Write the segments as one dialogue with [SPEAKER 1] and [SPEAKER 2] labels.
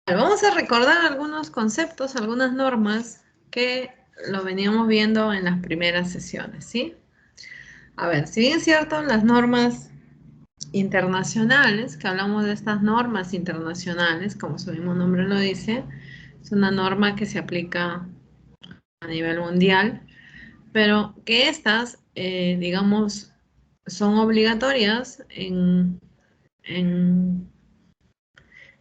[SPEAKER 1] Vamos a recordar algunos conceptos, algunas normas que lo veníamos viendo en las primeras sesiones, ¿sí? A ver, si bien es cierto, las normas internacionales, que hablamos de estas normas internacionales, como su mismo nombre lo dice, es una norma que se aplica a nivel mundial, pero que estas, digamos, son obligatorias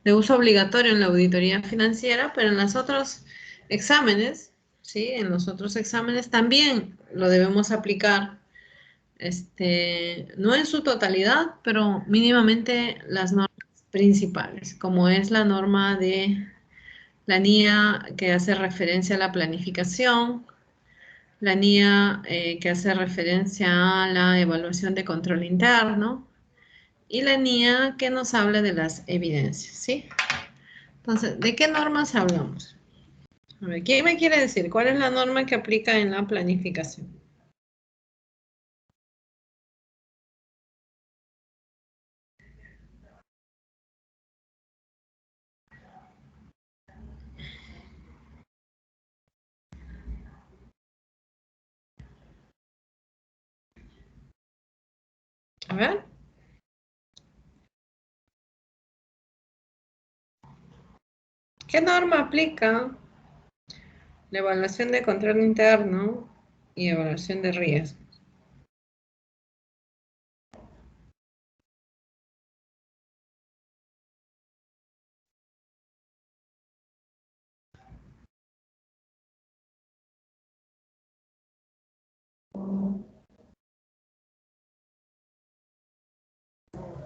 [SPEAKER 1] de uso obligatorio en la auditoría financiera, pero en los otros exámenes, ¿sí? En los otros exámenes también lo debemos aplicar, no en su totalidad, pero mínimamente las normas principales, como es la norma de la NIA que hace referencia a la planificación, la NIA que hace referencia a la evaluación de control interno y la NIA que nos habla de las evidencias, ¿sí? Entonces, ¿de qué normas hablamos? A ver, ¿quién me quiere decir cuál es la norma que aplica en la planificación? A ver, ¿qué norma aplica la evaluación de control interno y evaluación de riesgo?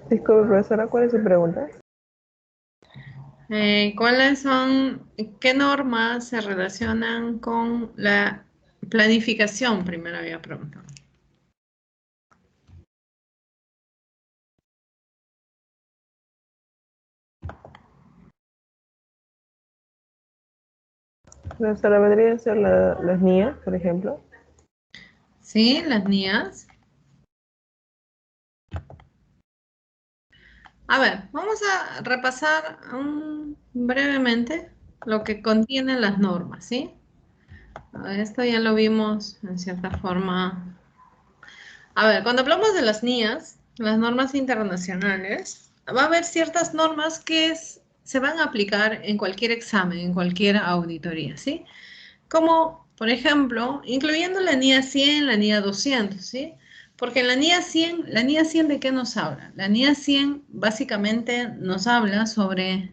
[SPEAKER 2] Disculpe, profesora, ¿cuál es su pregunta?
[SPEAKER 1] ¿Qué normas se relacionan con la planificación? Primero había preguntado.
[SPEAKER 2] Profesora, vendría a ser las NIA, por ejemplo.
[SPEAKER 1] Sí, las NIAs. A ver, vamos a repasar brevemente lo que contienen las normas, ¿sí? Esto ya lo vimos en cierta forma. A ver, cuando hablamos de las NIAs, las normas internacionales, va a haber ciertas normas que se van a aplicar en cualquier examen, en cualquier auditoría, ¿sí? Como, por ejemplo, incluyendo la NIA 100, la NIA 200, ¿sí? Porque en la NIA 100 ¿de qué nos habla? La NIA 100 básicamente nos habla sobre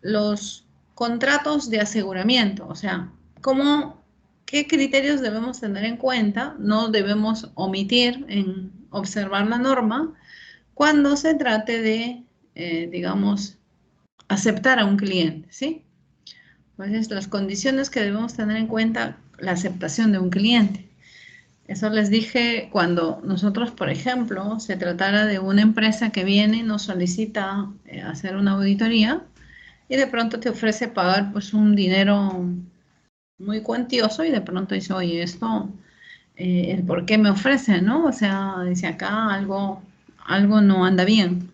[SPEAKER 1] los contratos de aseguramiento, o sea, qué criterios debemos tener en cuenta, no debemos omitir en observar la norma cuando se trate de, digamos, aceptar a un cliente, ¿sí? Pues las condiciones que debemos tener en cuenta la aceptación de un cliente. Eso les dije cuando nosotros, por ejemplo, se tratara de una empresa que viene y nos solicita hacer una auditoría y de pronto te ofrece pagar pues un dinero muy cuantioso y de pronto dice, oye, esto, el por qué me ofrece, ¿no? O sea, dice acá algo no anda bien.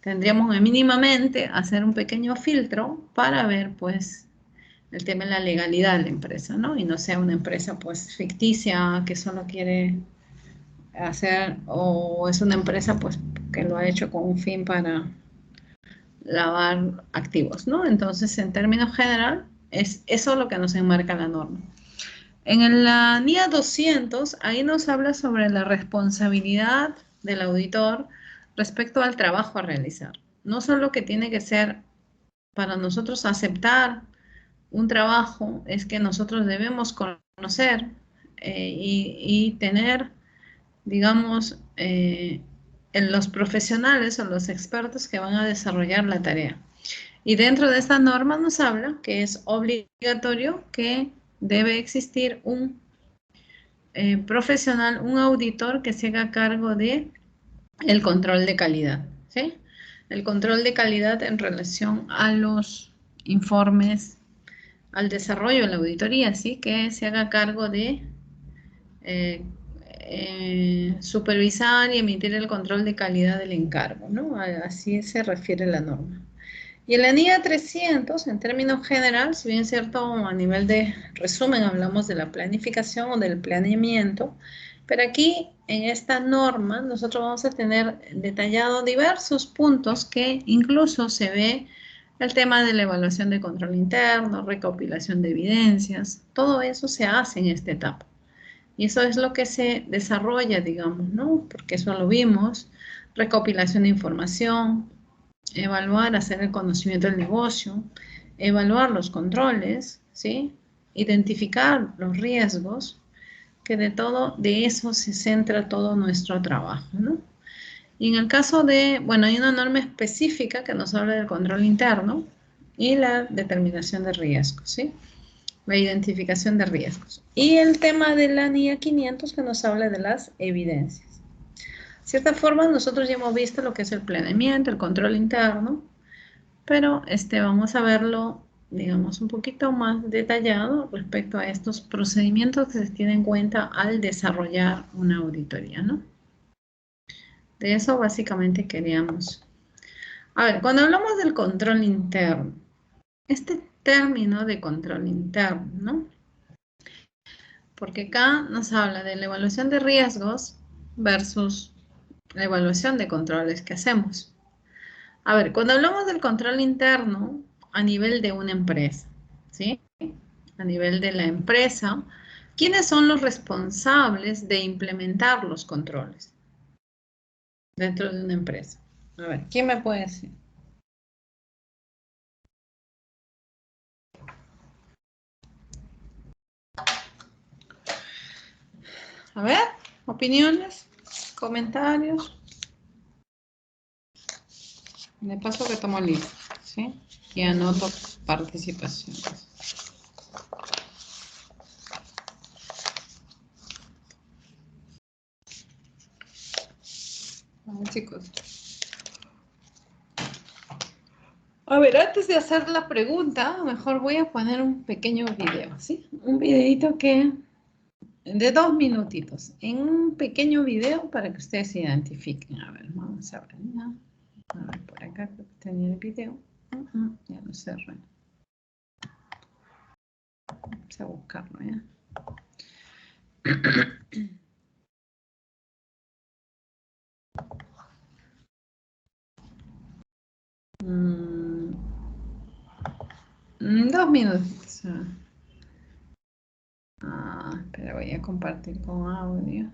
[SPEAKER 1] Tendríamos que mínimamente hacer un pequeño filtro para ver pues el tema de la legalidad de la empresa, ¿no? Y no sea una empresa pues ficticia que solo quiere hacer o es una empresa pues que lo ha hecho con un fin para lavar activos, ¿no? Entonces, en términos general, es eso lo que nos enmarca la norma. En la NIA 200, ahí nos habla sobre la responsabilidad del auditor respecto al trabajo a realizar. No solo que tiene que ser para nosotros aceptar un trabajo, es que nosotros debemos conocer y tener, digamos, en los profesionales o los expertos que van a desarrollar la tarea. Y dentro de esta norma nos habla que es obligatorio que debe existir un profesional, un auditor que se haga cargo de el control de calidad, ¿sí? El control de calidad en relación a los informes, al desarrollo de la auditoría, ¿sí? Que se haga cargo de eh, supervisar y emitir el control de calidad del encargo, ¿no? Así se refiere la norma. Y en la NIA 300, en términos general, si bien es cierto, a nivel de resumen hablamos de la planificación o del planeamiento, pero aquí en esta norma nosotros vamos a tener detallado diversos puntos que incluso se ve el tema de la evaluación de control interno, recopilación de evidencias, todo eso se hace en esta etapa. Y eso es lo que se desarrolla, digamos, ¿no? Porque eso lo vimos, recopilación de información, evaluar, hacer el conocimiento del negocio, evaluar los controles, ¿sí? Identificar los riesgos, que de todo, de eso se centra todo nuestro trabajo, ¿no? Y en el caso de, bueno, hay una norma específica que nos habla del control interno y la determinación de riesgos, ¿sí? La identificación de riesgos. Y el tema de la NIA 500 que nos habla de las evidencias. De cierta forma, nosotros ya hemos visto lo que es el planeamiento, el control interno, pero vamos a verlo, digamos, un poquito más detallado respecto a estos procedimientos que se tienen en cuenta al desarrollar una auditoría, ¿no? De eso básicamente queríamos. A ver, cuando hablamos del control interno, este término de control interno, ¿no? Porque acá nos habla de la evaluación de riesgos versus la evaluación de controles que hacemos. A ver, cuando hablamos del control interno a nivel de una empresa, ¿sí? A nivel de la empresa, ¿quiénes son los responsables de implementar los controles dentro de una empresa? A ver, ¿quién me puede decir? A ver, opiniones, comentarios. De paso que tomo lista, ¿sí? Y anoto participaciones. A ver, chicos. A ver, antes de hacer la pregunta, mejor voy a poner un pequeño video, ¿sí? Un videito que de 2 minutitos, en un pequeño video para que ustedes se identifiquen. A ver, vamos a ver, ¿no? A ver, por acá creo que tenía el video. Ya lo cerré. Vamos a buscarlo, ¿ya? Mm, 2 minutos. Espera, voy a compartir con audio.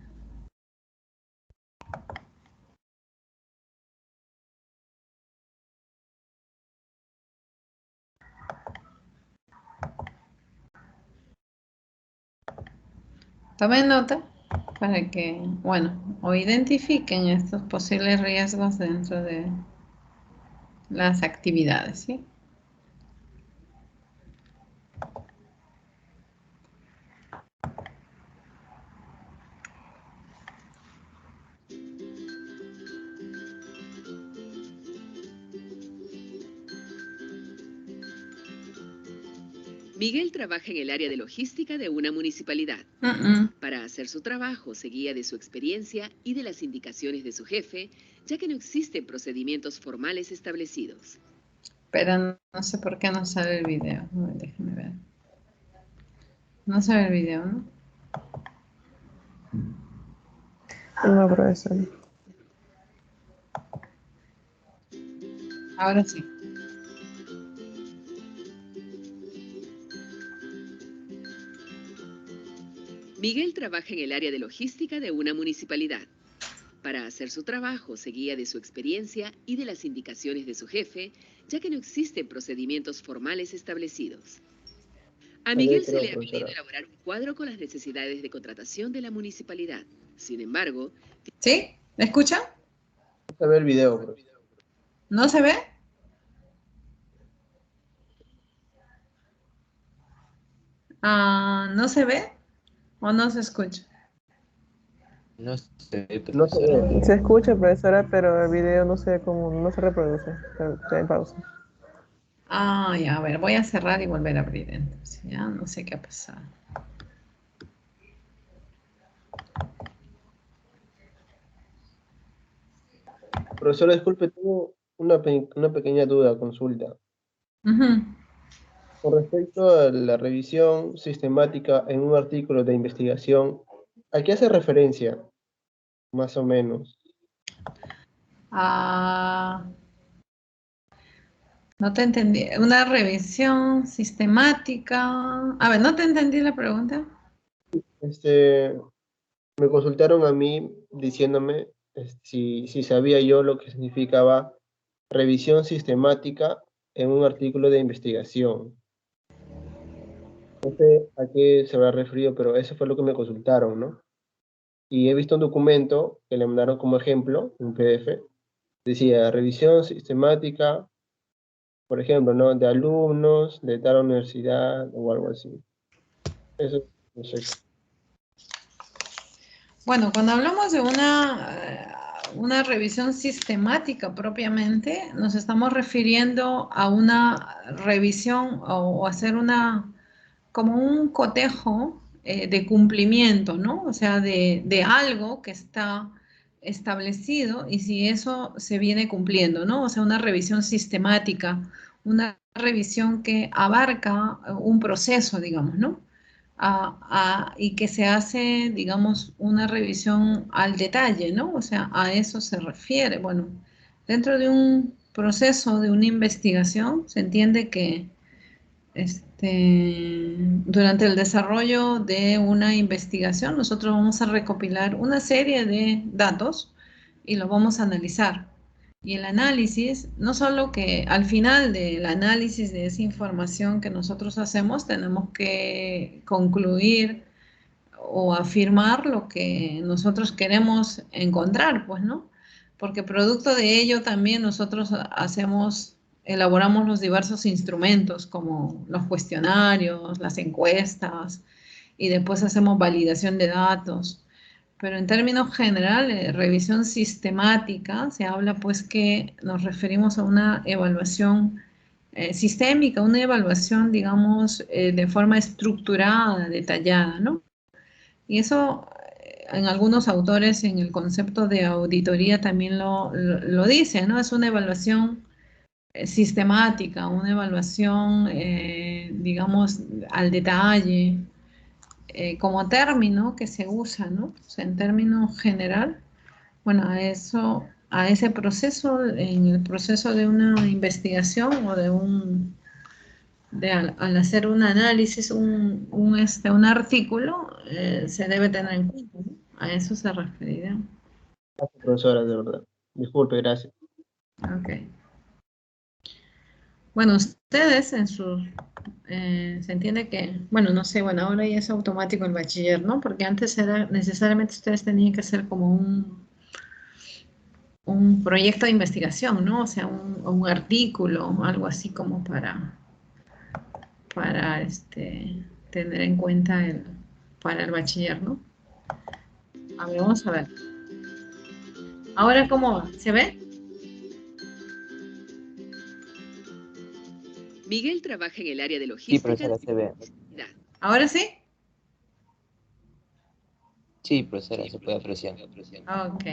[SPEAKER 1] Tomen nota para que, bueno, o identifiquen estos posibles riesgos dentro de las actividades, ¿sí?
[SPEAKER 3] Miguel trabaja en el área de logística de una municipalidad. Para hacer su trabajo se guía de su experiencia y de las indicaciones de su jefe, ya que no existen procedimientos formales establecidos.
[SPEAKER 1] Pero no sé por qué no sale el video. Déjenme ver. No sale el video, ¿no?
[SPEAKER 2] No, profesor.
[SPEAKER 1] Ahora sí.
[SPEAKER 3] Miguel trabaja en el área de logística de una municipalidad. Para hacer su trabajo se guía de su experiencia y de las indicaciones de su jefe, ya que no existen procedimientos formales establecidos. A Miguel se le ha pedido elaborar un cuadro con las necesidades de contratación de la municipalidad. Sin embargo...
[SPEAKER 1] ¿Sí? ¿Me escuchan?
[SPEAKER 4] Se ve el video, bro.
[SPEAKER 1] ¿No se ve? ¿No se ve? ¿O no se escucha?
[SPEAKER 4] No sé,
[SPEAKER 2] No se escucha, profesora, pero el video no se como no se reproduce. Está en pausa.
[SPEAKER 1] Ya, a ver, voy a cerrar y volver a abrir entonces. Ya, no sé qué ha pasado.
[SPEAKER 4] Profesora, disculpe, tengo una pequeña duda, consulta.
[SPEAKER 1] Ujú.
[SPEAKER 4] Con respecto a la revisión sistemática en un artículo de investigación, ¿a qué hace referencia, más o menos?
[SPEAKER 1] Ah, no te entendí. Una revisión sistemática. A ver, no te entendí la pregunta.
[SPEAKER 4] Este, Me consultaron a mí diciéndome si sabía yo lo que significaba revisión sistemática en un artículo de investigación. No sé a qué se habrá referido, pero eso fue lo que me consultaron, ¿no? Y he visto un documento que le mandaron como ejemplo, un PDF, decía revisión sistemática, por ejemplo, ¿no? De alumnos de tal universidad o algo así. Eso, no sé.
[SPEAKER 1] Bueno, cuando hablamos de una revisión sistemática propiamente, nos estamos refiriendo a una revisión o hacer como un cotejo de cumplimiento, ¿no? O sea, de algo que está establecido y si eso se viene cumpliendo, ¿no? O sea, una revisión sistemática, una revisión que abarca un proceso, digamos, ¿no? Y que se hace, digamos, una revisión al detalle, ¿no? O sea, a eso se refiere. Bueno, dentro de un proceso de una investigación se entiende que durante el desarrollo de una investigación nosotros vamos a recopilar una serie de datos y lo vamos a analizar. Y el análisis, no solo que al final del análisis de esa información que nosotros hacemos, tenemos que concluir o afirmar lo que nosotros queremos encontrar, pues, ¿no? Porque producto de ello también nosotros elaboramos los diversos instrumentos como los cuestionarios, las encuestas y después hacemos validación de datos. Pero en términos generales, revisión sistemática, se habla pues que nos referimos a una evaluación sistémica, una evaluación, digamos, de forma estructurada, detallada, ¿no? Y eso en algunos autores en el concepto de auditoría también lo dice, ¿no? Es una evaluación sistemática, una evaluación, digamos, al detalle, como término que se usa, ¿no? O sea, en términos general, bueno, a ese proceso, en el proceso de una investigación o al hacer un análisis, un artículo, se debe tener en cuenta, ¿no? A eso se referirá.
[SPEAKER 4] Gracias, profesora, de verdad. Disculpe, gracias.
[SPEAKER 1] Ok. Bueno, ustedes se entiende que, bueno, no sé, bueno, ahora ya es automático el bachiller, ¿no? Porque antes era necesariamente ustedes tenían que hacer como un proyecto de investigación, ¿no? O sea, un artículo, algo así como para tener en cuenta para el bachiller, ¿no? A ver, vamos a ver. Ahora, ¿cómo va? ¿Se ve?
[SPEAKER 3] Miguel trabaja en el área de
[SPEAKER 4] Sí,
[SPEAKER 3] logística
[SPEAKER 4] profesora,
[SPEAKER 3] de
[SPEAKER 4] se ve.
[SPEAKER 3] la universidad.
[SPEAKER 1] ¿Ahora sí?
[SPEAKER 4] Sí, profesora, se puede apreciar.
[SPEAKER 1] Ok.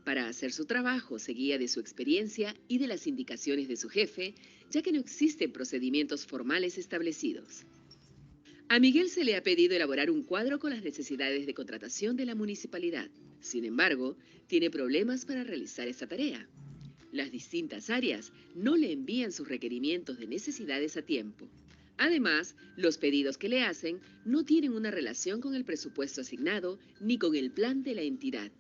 [SPEAKER 3] Para hacer su trabajo se guía de su experiencia y de las indicaciones de su jefe, ya que no existen procedimientos formales establecidos. A Miguel se le ha pedido elaborar un cuadro con las necesidades de contratación de la municipalidad. Sin embargo, tiene problemas para realizar esta tarea. Las distintas áreas no le envían sus requerimientos de necesidades a tiempo. Además, los pedidos que le hacen no tienen una relación con el presupuesto asignado ni con el plan de la entidad.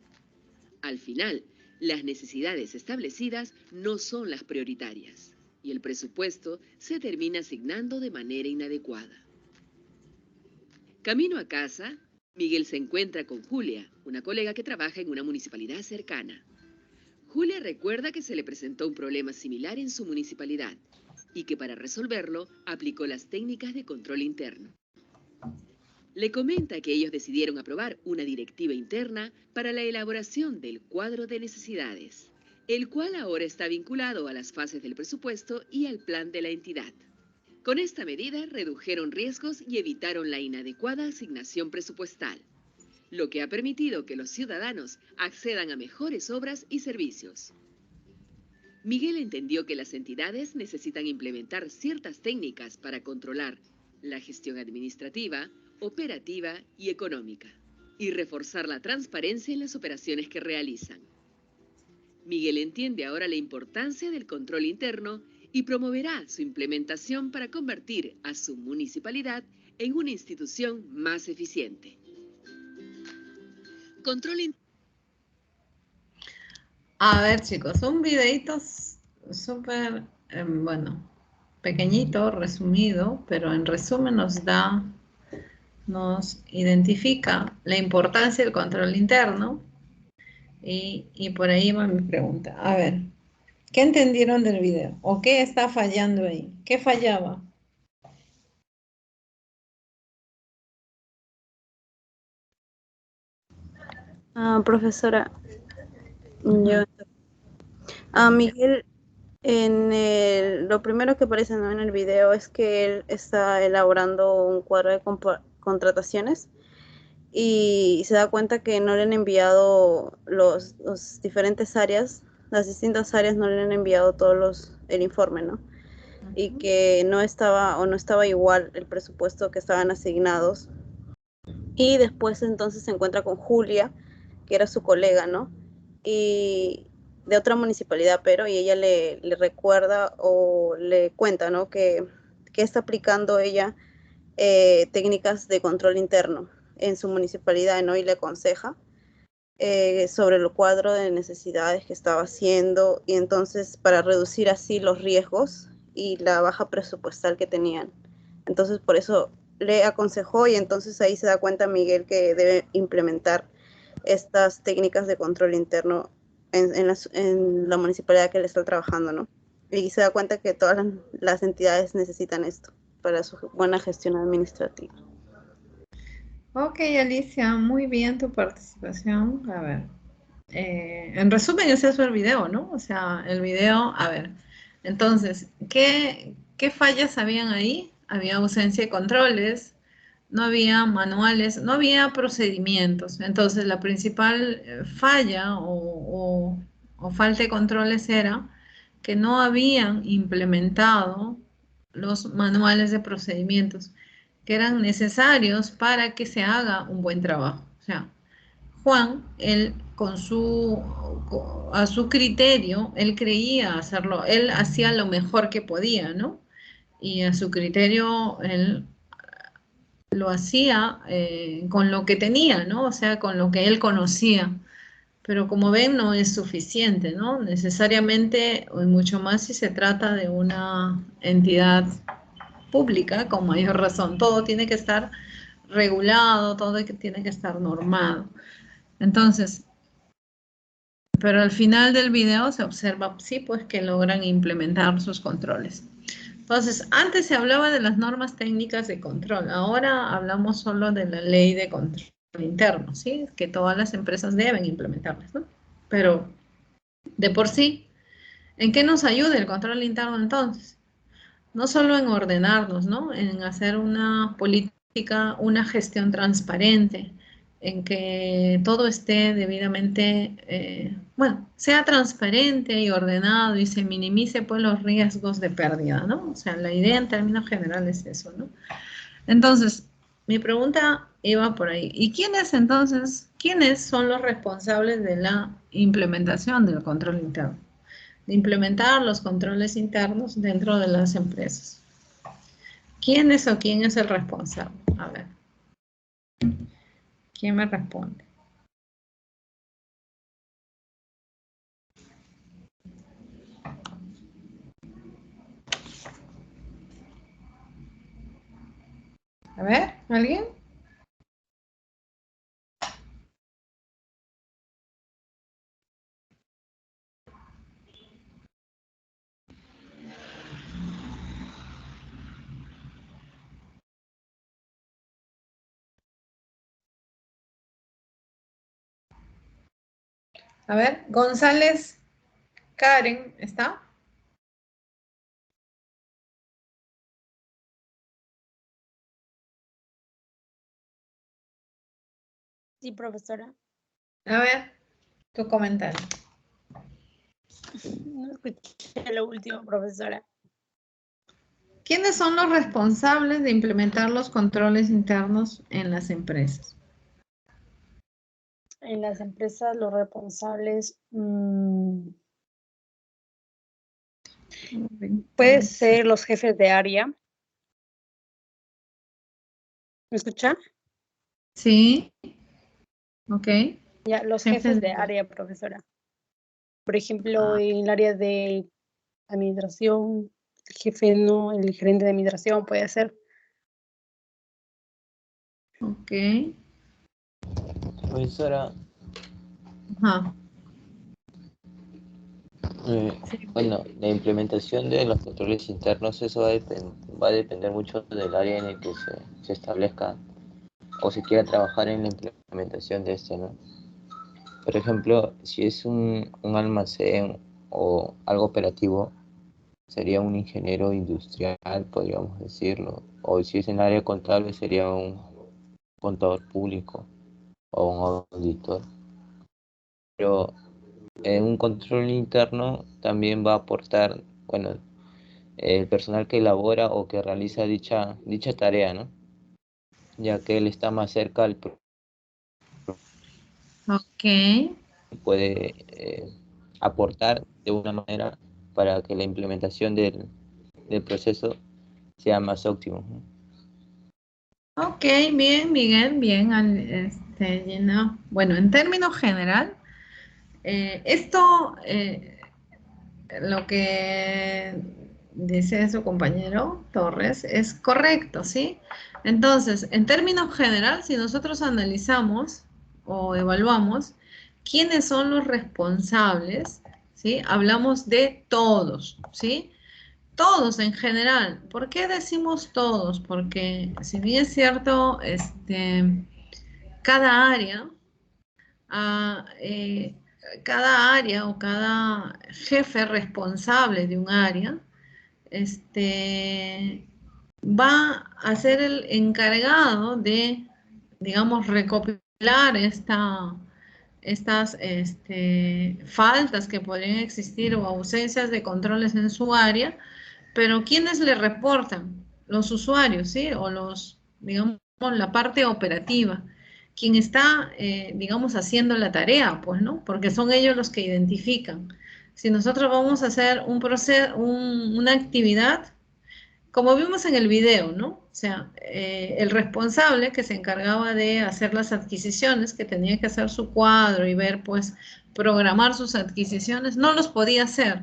[SPEAKER 3] Al final, las necesidades establecidas no son las prioritarias y el presupuesto se termina asignando de manera inadecuada. Camino a casa, Miguel se encuentra con Julia, una colega que trabaja en una municipalidad cercana. Julia recuerda que se le presentó un problema similar en su municipalidad y que para resolverlo aplicó las técnicas de control interno. Le comenta que ellos decidieron aprobar una directiva interna para la elaboración del cuadro de necesidades, el cual ahora está vinculado a las fases del presupuesto y al plan de la entidad. Con esta medida redujeron riesgos y evitaron la inadecuada asignación presupuestal, lo que ha permitido que los ciudadanos accedan a mejores obras y servicios. Miguel entendió que las entidades necesitan implementar ciertas técnicas para controlar la gestión administrativa, operativa y económica, y reforzar la transparencia en las operaciones que realizan. Miguel entiende ahora la importancia del control interno y promoverá su implementación para convertir a su municipalidad en una institución más eficiente. Control interno.
[SPEAKER 1] A ver, chicos, un videito súper, bueno, pequeñito, resumido, pero en resumen nos identifica la importancia del control interno y por ahí va mi pregunta. A ver, ¿qué entendieron del video? ¿O qué está fallando ahí? ¿Qué fallaba?
[SPEAKER 5] Profesora, yo, Miguel, lo primero que aparece, ¿no?, en el video es que él está elaborando un cuadro de contrataciones y se da cuenta que no le han enviado los diferentes áreas, las distintas áreas no le han enviado el informe, ¿no? Y que no estaba igual el presupuesto que estaban asignados. Y después entonces se encuentra con Julia, que era su colega, ¿no? Y de otra municipalidad, y ella le recuerda o le cuenta, ¿no?, que está aplicando ella técnicas de control interno en su municipalidad, ¿no? Y le aconseja sobre el cuadro de necesidades que estaba haciendo, y entonces para reducir así los riesgos y la baja presupuestal que tenían. Entonces por eso le aconsejó, y entonces ahí se da cuenta Miguel que debe implementar estas técnicas de control interno en la municipalidad que le está trabajando, ¿no? Y se da cuenta que todas las entidades necesitan esto para su buena gestión administrativa.
[SPEAKER 1] Ok, Alicia, muy bien tu participación. A ver, en resumen, ese es el video, ¿no? O sea, el video, a ver. Entonces, ¿qué fallas habían ahí? Había ausencia de controles, no había manuales, no había procedimientos. Entonces, la principal falla o falta de controles era que no habían implementado los manuales de procedimientos que eran necesarios para que se haga un buen trabajo. O sea, Juan, él a su criterio, él creía hacerlo, él hacía lo mejor que podía, ¿no? Y a su criterio, él lo hacía con lo que tenía, ¿no? O sea, con lo que él conocía. Pero como ven, no es suficiente, ¿no? Necesariamente, y mucho más si se trata de una entidad pública, con mayor razón. Todo tiene que estar regulado, todo tiene que estar normado. Entonces, pero al final del video se observa, sí, pues que logran implementar sus controles. Entonces, antes se hablaba de las normas técnicas de control, ahora hablamos solo de la ley de control interno, ¿sí? Que todas las empresas deben implementarlas, ¿no? Pero, de por sí, ¿en qué nos ayuda el control interno entonces? No solo en ordenarnos, ¿no? En hacer una política, una gestión transparente, en que todo esté debidamente, bueno, sea transparente y ordenado y se minimice pues los riesgos de pérdida, ¿no? O sea, la idea en términos generales es eso, ¿no? Entonces, mi pregunta iba por ahí. ¿Y quiénes son los responsables de la implementación del control interno? De implementar los controles internos dentro de las empresas. ¿Quién es o quién es el responsable? A ver. ¿Quién me responde? A ver, ¿alguien? A ver, González Karen, ¿está?
[SPEAKER 6] Sí, profesora.
[SPEAKER 1] A ver, tu comentario.
[SPEAKER 6] No escuché lo último, profesora.
[SPEAKER 1] ¿Quiénes son los responsables de implementar los controles internos en las empresas?
[SPEAKER 6] En las empresas, los responsables puede ser los jefes de área. ¿Me escuchan?
[SPEAKER 1] Sí. Ok.
[SPEAKER 6] Ya, los jefes de área, profesora. Por ejemplo, en el área de administración, el jefe, no, el gerente de administración puede ser.
[SPEAKER 1] Ok.
[SPEAKER 7] Profesora,
[SPEAKER 1] Ajá.
[SPEAKER 7] bueno, la implementación de los controles internos, eso va a depender mucho del área en el que se establezca o se quiera trabajar en la implementación de este, ¿no? Por ejemplo, si es un almacén o algo operativo, sería un ingeniero industrial, podríamos decirlo. O si es en área contable, sería un contador público o un auditor. Pero en un control interno también va a aportar, bueno, el personal que elabora o que realiza dicha tarea, ¿no? Ya que él está más cerca al
[SPEAKER 1] Ok.
[SPEAKER 7] puede aportar de una manera para que la implementación del proceso sea más óptimo, ¿no?
[SPEAKER 1] Ok, bien, Miguel, bien, Gina. Bueno, en términos general, lo que dice su compañero Torres es correcto, ¿sí? Entonces, en términos general, si nosotros analizamos o evaluamos quiénes son los responsables, ¿sí? Hablamos de todos, ¿sí? Todos en general. ¿Por qué decimos todos? Porque si bien es cierto, cada área, ah, eh, cada área o cada jefe responsable de un área, va a ser el encargado de, digamos, recopilar estas faltas que podrían existir o ausencias de controles en su área, pero ¿quiénes le reportan? Los usuarios, ¿sí? O digamos, la parte operativa. Quien está, digamos, haciendo la tarea, pues, ¿no? Porque son ellos los que identifican. Si nosotros vamos a hacer un proceso, una actividad, como vimos en el video, ¿no? O sea, el responsable que se encargaba de hacer las adquisiciones, que tenía que hacer su cuadro y ver, pues, programar sus adquisiciones, no los podía hacer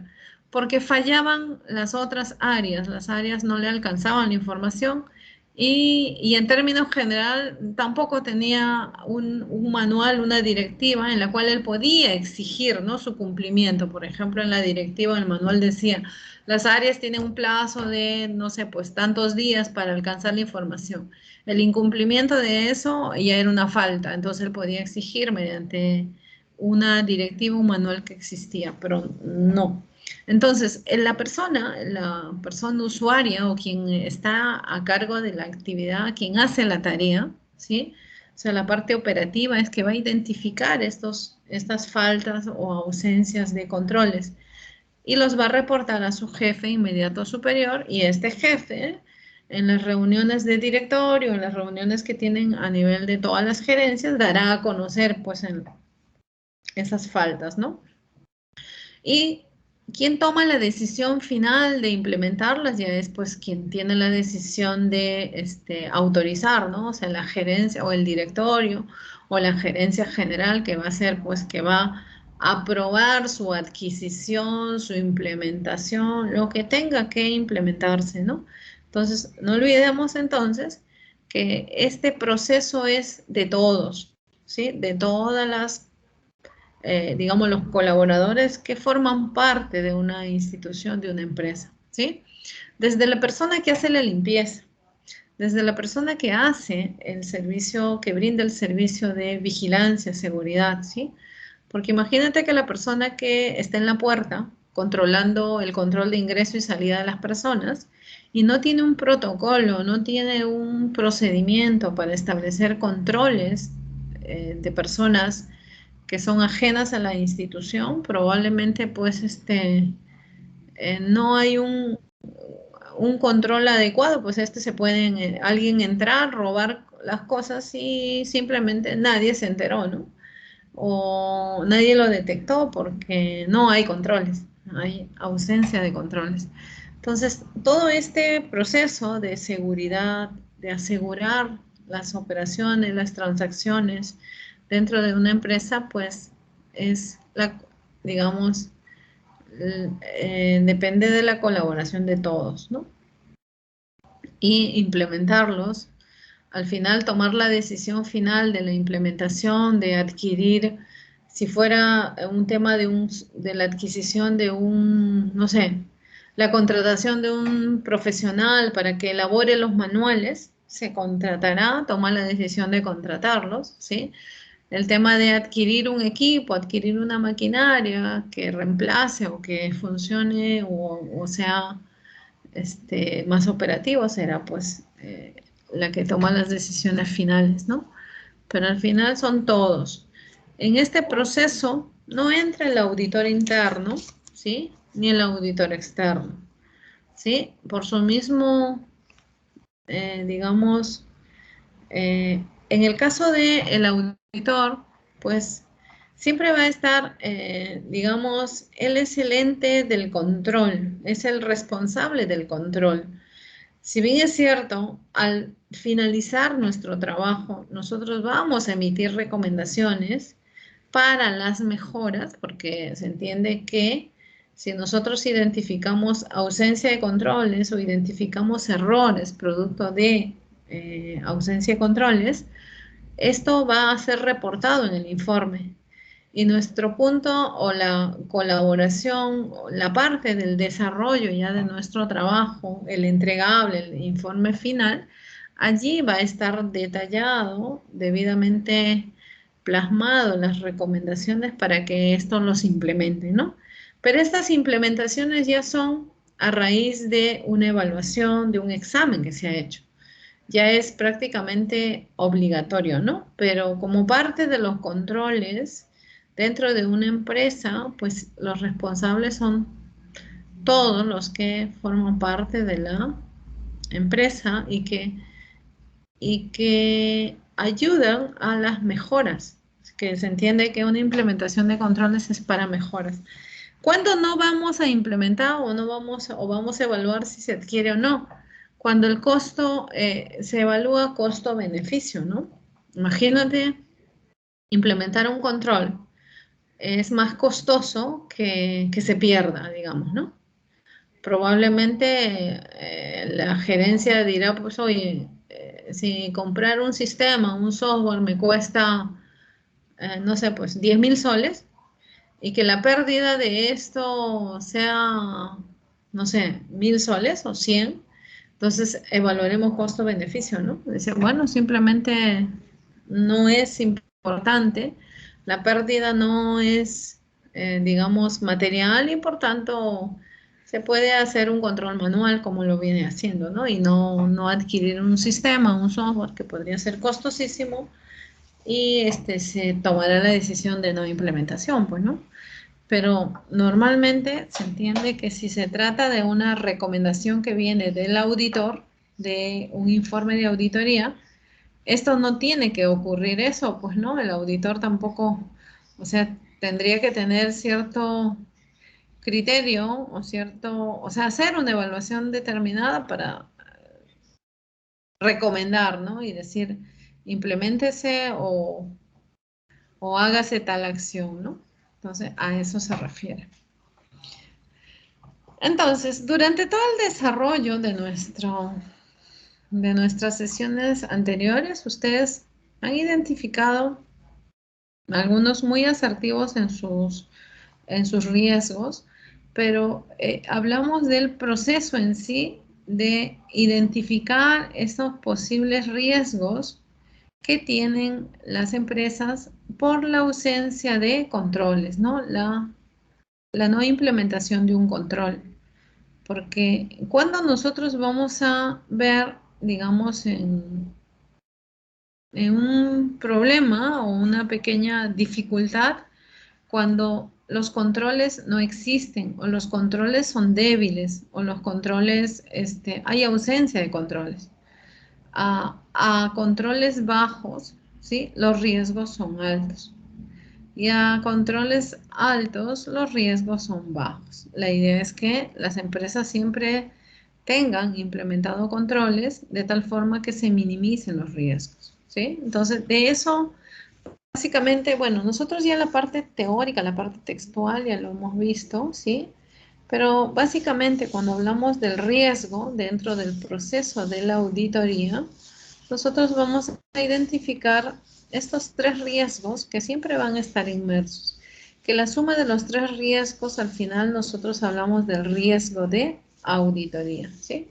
[SPEAKER 1] porque fallaban las áreas no le alcanzaban la información y en términos general tampoco tenía un manual, una directiva en la cual él podía exigir, ¿no? Su cumplimiento. Por ejemplo, en la directiva, el manual decía, las áreas tienen un plazo de, no sé, pues tantos días para alcanzar la información. El incumplimiento de eso ya era una falta, entonces él podía exigir mediante una directiva, un manual que existía, pero no. Entonces, la persona usuaria o quien está a cargo de la actividad, quien hace la tarea, ¿sí? O sea, la parte operativa es que va a identificar estas faltas o ausencias de controles y los va a reportar a su jefe inmediato superior y este jefe en las reuniones de directorio, en las reuniones que tienen a nivel de todas las gerencias, dará a conocer pues esas faltas, ¿no? Y quien toma la decisión final de implementarlas ya es pues quien tiene la decisión de autorizar, ¿no? O sea, la gerencia o el directorio o la gerencia general que va a ser pues que va a aprobar su adquisición, su implementación, lo que tenga que implementarse, ¿no? Entonces, no olvidemos entonces que este proceso es de todos, ¿sí? De todas las digamos, los colaboradores que forman parte de una institución, de una empresa, ¿sí? Desde la persona que hace la limpieza, desde la persona que hace el servicio, que brinda el servicio de vigilancia, seguridad, ¿sí? Porque imagínate que la persona que está en la puerta controlando el control de ingreso y salida de las personas y no tiene un protocolo, no tiene un procedimiento para establecer controles de personas que son ajenas a la institución, probablemente pues no hay un control adecuado, pues se puede alguien entrar, robar las cosas y simplemente nadie se enteró, ¿no? O nadie lo detectó porque no hay controles, hay ausencia de controles. Entonces, todo este proceso de seguridad, de asegurar las operaciones, las transacciones dentro de una empresa, pues es digamos, depende de la colaboración de todos, ¿no? Y implementarlos. Al final, tomar la decisión final de la implementación, de adquirir, si fuera un tema de la adquisición de no sé, la contratación de un profesional para que elabore los manuales, se contratará, toma la decisión de contratarlos, ¿sí? El tema de adquirir un equipo, adquirir una maquinaria que reemplace o que funcione o sea más operativo será pues la que toma las decisiones finales, ¿no? Pero al final son todos. En este proceso no entra el auditor interno, ¿sí? Ni el auditor externo, ¿sí? Por su mismo, digamos, en el caso del auditor, pues siempre va a estar, digamos, él es el ente del control, es el responsable del control. Si bien es cierto, al finalizar nuestro trabajo, nosotros vamos a emitir recomendaciones para las mejoras, porque se entiende que si nosotros identificamos ausencia de controles o identificamos errores producto de ausencia de controles, esto va a ser reportado en el informe. Y nuestro punto o la colaboración, la parte del desarrollo ya de nuestro trabajo, el entregable, el informe final, allí va a estar detallado, debidamente plasmado las recomendaciones para que esto los implemente, ¿no? Pero estas implementaciones ya son a raíz de una evaluación, de un examen que se ha hecho. Ya es prácticamente obligatorio, ¿no? Pero como parte de los controles dentro de una empresa, pues los responsables son todos los que forman parte de la empresa y que ayudan a las mejoras, que se entiende que una implementación de controles es para mejoras. ¿Cuándo no vamos a implementar o vamos a evaluar si se adquiere o no? Cuando el costo se evalúa costo-beneficio, ¿no? Imagínate implementar un control es más costoso que se pierda, digamos, ¿no? Probablemente la gerencia dirá, pues, oye, si comprar un sistema, un software me cuesta, no sé, pues 10.000 soles y que la pérdida de esto sea, no sé, 1.000 soles o 100, entonces evaluaremos costo-beneficio, ¿no? Dice, bueno, simplemente no es importante, la pérdida no es, digamos, material y por tanto se puede hacer un control manual como lo viene haciendo, ¿no? Y no adquirir un sistema, un software que podría ser costosísimo y se tomará la decisión de no implementación, pues, ¿no? Pero normalmente se entiende que si se trata de una recomendación que viene del auditor, de un informe de auditoría, esto no tiene que ocurrir eso, pues no, el auditor tampoco, o sea, tendría que tener cierto criterio o sea, hacer una evaluación determinada para recomendar, ¿no? Y decir, impleméntese o hágase tal acción, ¿no? Entonces, a eso se refiere. Entonces, durante todo el desarrollo de nuestras sesiones anteriores, ustedes han identificado algunos muy asertivos en sus riesgos, pero hablamos del proceso en sí de identificar esos posibles riesgos que tienen las empresas por la ausencia de controles, ¿no? La no implementación de un control. Porque cuando nosotros vamos a ver, digamos, un problema o una pequeña dificultad cuando los controles no existen o los controles son débiles o los controles, hay ausencia de controles. A controles bajos, ¿sí? Los riesgos son altos. Y a controles altos, los riesgos son bajos. La idea es que las empresas siempre tengan implementado controles de tal forma que se minimicen los riesgos, ¿sí? Entonces, de eso, básicamente, bueno, nosotros ya la parte teórica, la parte textual ya lo hemos visto, ¿sí? Pero básicamente cuando hablamos del riesgo dentro del proceso de la auditoría, nosotros vamos a identificar estos 3 riesgos que siempre van a estar inmersos. Que la suma de los 3 riesgos, al final nosotros hablamos del riesgo de auditoría, ¿sí?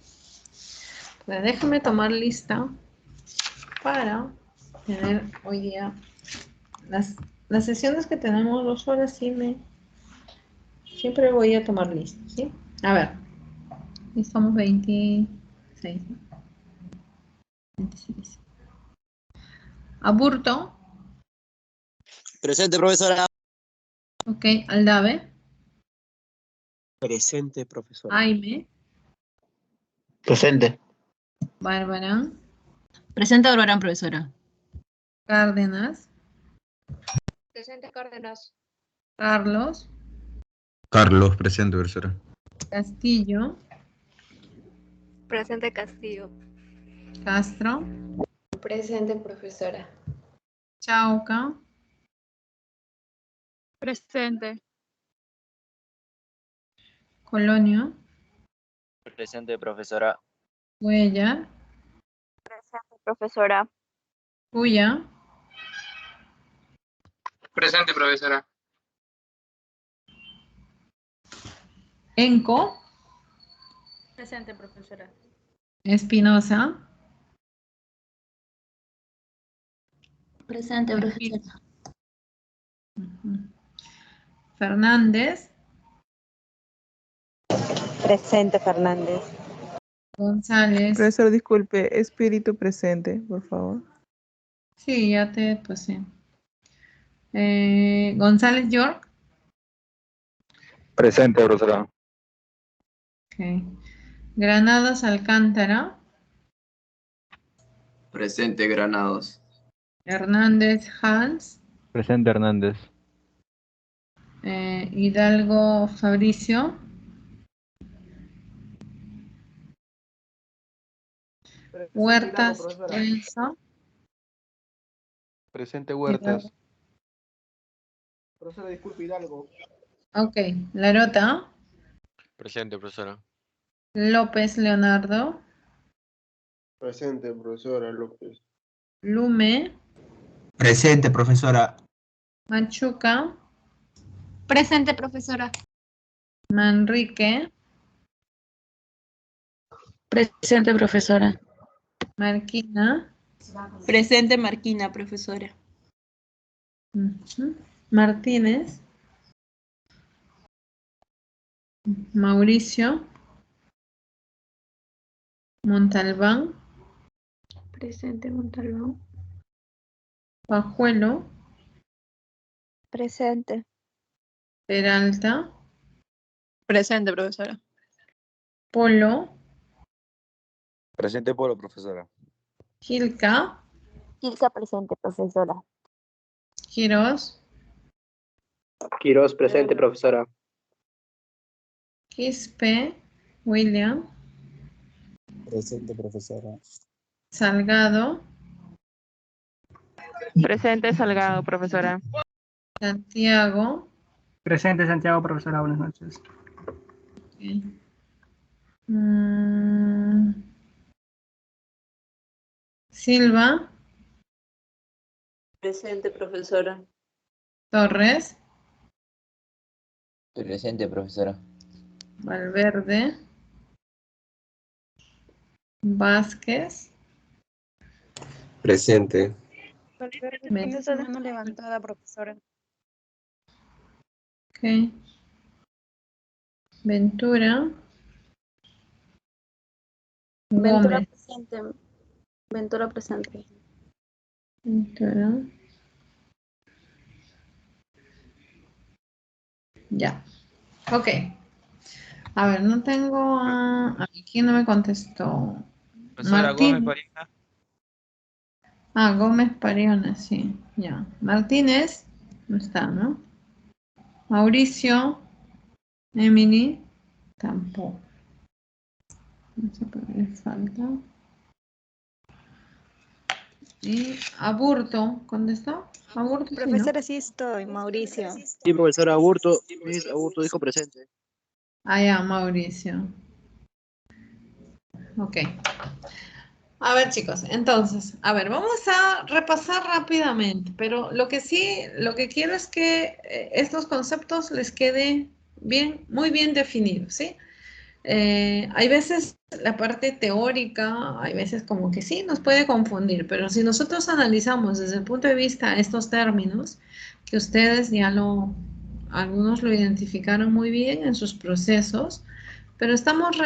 [SPEAKER 1] Pues déjame tomar lista para tener hoy día las sesiones que tenemos 2 horas, siempre voy a tomar lista, ¿sí? A ver, estamos 26, ¿no? 26. Aburto.
[SPEAKER 8] Presente, profesora.
[SPEAKER 1] Ok, Aldave.
[SPEAKER 8] Presente, profesora.
[SPEAKER 1] Jaime.
[SPEAKER 9] Presente.
[SPEAKER 1] Bárbara.
[SPEAKER 10] Presente, Aurora, profesora.
[SPEAKER 1] Cárdenas.
[SPEAKER 11] Presente, Cárdenas.
[SPEAKER 1] Carlos.
[SPEAKER 12] Carlos, presente, profesora.
[SPEAKER 1] Castillo.
[SPEAKER 11] Presente, Castillo.
[SPEAKER 1] Castro.
[SPEAKER 13] Presente, profesora.
[SPEAKER 1] Chauca.
[SPEAKER 14] Presente.
[SPEAKER 1] Colonio.
[SPEAKER 7] Presente, profesora.
[SPEAKER 1] Huella.
[SPEAKER 11] Presente, profesora.
[SPEAKER 1] Puya.
[SPEAKER 9] Presente, profesora.
[SPEAKER 1] Enco.
[SPEAKER 6] Presente, profesora.
[SPEAKER 1] Espinosa.
[SPEAKER 10] Presente, profesora.
[SPEAKER 1] Fernández.
[SPEAKER 15] Presente, Fernández.
[SPEAKER 1] González.
[SPEAKER 2] Profesor, disculpe, espíritu presente, por favor.
[SPEAKER 1] Sí, ya te pasé. González York.
[SPEAKER 9] Presente, profesora.
[SPEAKER 1] Ok. Granados Alcántara.
[SPEAKER 16] Presente, Granados.
[SPEAKER 1] Hernández Hans.
[SPEAKER 12] Presente, Hernández.
[SPEAKER 1] Hidalgo Fabricio. Huertas Enzo.
[SPEAKER 4] Presente, Huertas. Profesora, disculpe, Hidalgo.
[SPEAKER 1] Ok. Larota.
[SPEAKER 17] Presente, profesora.
[SPEAKER 1] López Leonardo.
[SPEAKER 4] Presente, profesora López.
[SPEAKER 1] Lume.
[SPEAKER 9] Presente, profesora.
[SPEAKER 1] Machuca.
[SPEAKER 11] Presente, profesora.
[SPEAKER 1] Manrique.
[SPEAKER 10] Presente, profesora.
[SPEAKER 1] Marquina.
[SPEAKER 5] Presente, Marquina, profesora.
[SPEAKER 1] Martínez. Mauricio. Montalbán.
[SPEAKER 11] Presente, Montalbán.
[SPEAKER 1] Pajuelo.
[SPEAKER 11] Presente.
[SPEAKER 1] Peralta.
[SPEAKER 6] Presente, profesora.
[SPEAKER 1] Polo.
[SPEAKER 7] Presente, Polo, profesora.
[SPEAKER 1] Gilca.
[SPEAKER 11] Gilca, presente, profesora.
[SPEAKER 1] Quirós.
[SPEAKER 4] Quirós, presente, profesora.
[SPEAKER 1] Quispe. William.
[SPEAKER 18] Presente, profesora.
[SPEAKER 1] Salgado.
[SPEAKER 14] Presente, Salgado, profesora.
[SPEAKER 1] Santiago.
[SPEAKER 19] Presente, Santiago, profesora. Buenas noches.
[SPEAKER 1] Okay. Silva.
[SPEAKER 5] Presente, profesora.
[SPEAKER 1] Torres.
[SPEAKER 7] Presente, profesora.
[SPEAKER 1] Valverde. Vázquez.
[SPEAKER 9] Presente.
[SPEAKER 6] Tiene su mano levantada, profesora.
[SPEAKER 1] Ok. Ventura.
[SPEAKER 5] Ventura
[SPEAKER 1] Gómez.
[SPEAKER 5] presente. Ventura presente.
[SPEAKER 1] Ya. Ok. A ver, no tengo a... ¿Quién no me contestó?
[SPEAKER 20] Profesora Gómez
[SPEAKER 1] Martín.
[SPEAKER 20] Parina.
[SPEAKER 1] Ah, Gómez Pariona, sí. Ya. Martínez. No está, ¿no? Mauricio. Emily. Tampoco. No sé por qué le falta. Y Aburto. ¿Dónde está? Aburto, sí, ¿no?
[SPEAKER 15] Profesora, sí estoy, Mauricio.
[SPEAKER 8] Sí, profesora Aburto. Aburto dijo presente.
[SPEAKER 1] Ah, ya, Mauricio. Ok. A ver, chicos, entonces, a ver, vamos a repasar rápidamente, pero lo que sí, lo que quiero es que estos conceptos les quede bien, muy bien definidos, ¿sí? Hay veces la parte teórica, hay veces como que sí, nos puede confundir, pero si nosotros analizamos desde el punto de vista estos términos, que ustedes algunos lo identificaron muy bien en sus procesos, pero estamos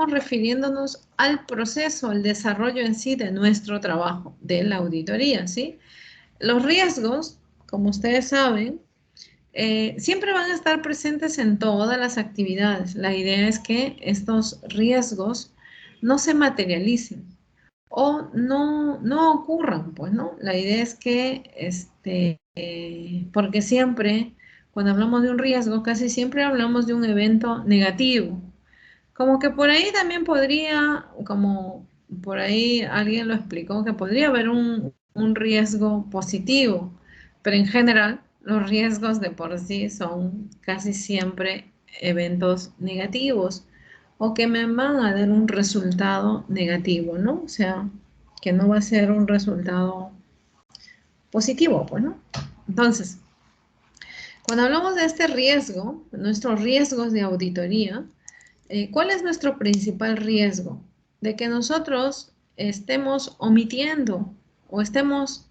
[SPEAKER 1] refiriéndonos al proceso, al desarrollo en sí de nuestro trabajo, de la auditoría, ¿sí? Los riesgos, como ustedes saben, siempre van a estar presentes en todas las actividades. La idea es que estos riesgos no se materialicen o no ocurran, pues, ¿no? La idea es que, porque siempre, cuando hablamos de un riesgo, casi siempre hablamos de un evento negativo. Como que por ahí también podría, como por ahí alguien lo explicó, que podría haber un riesgo positivo, pero en general los riesgos de por sí son casi siempre eventos negativos o que me van a dar un resultado negativo, ¿no? O sea, que no va a ser un resultado positivo, pues, ¿no? Entonces, cuando hablamos de este riesgo, nuestros riesgos de auditoría, ¿cuál es nuestro principal riesgo? De que nosotros estemos omitiendo o estemos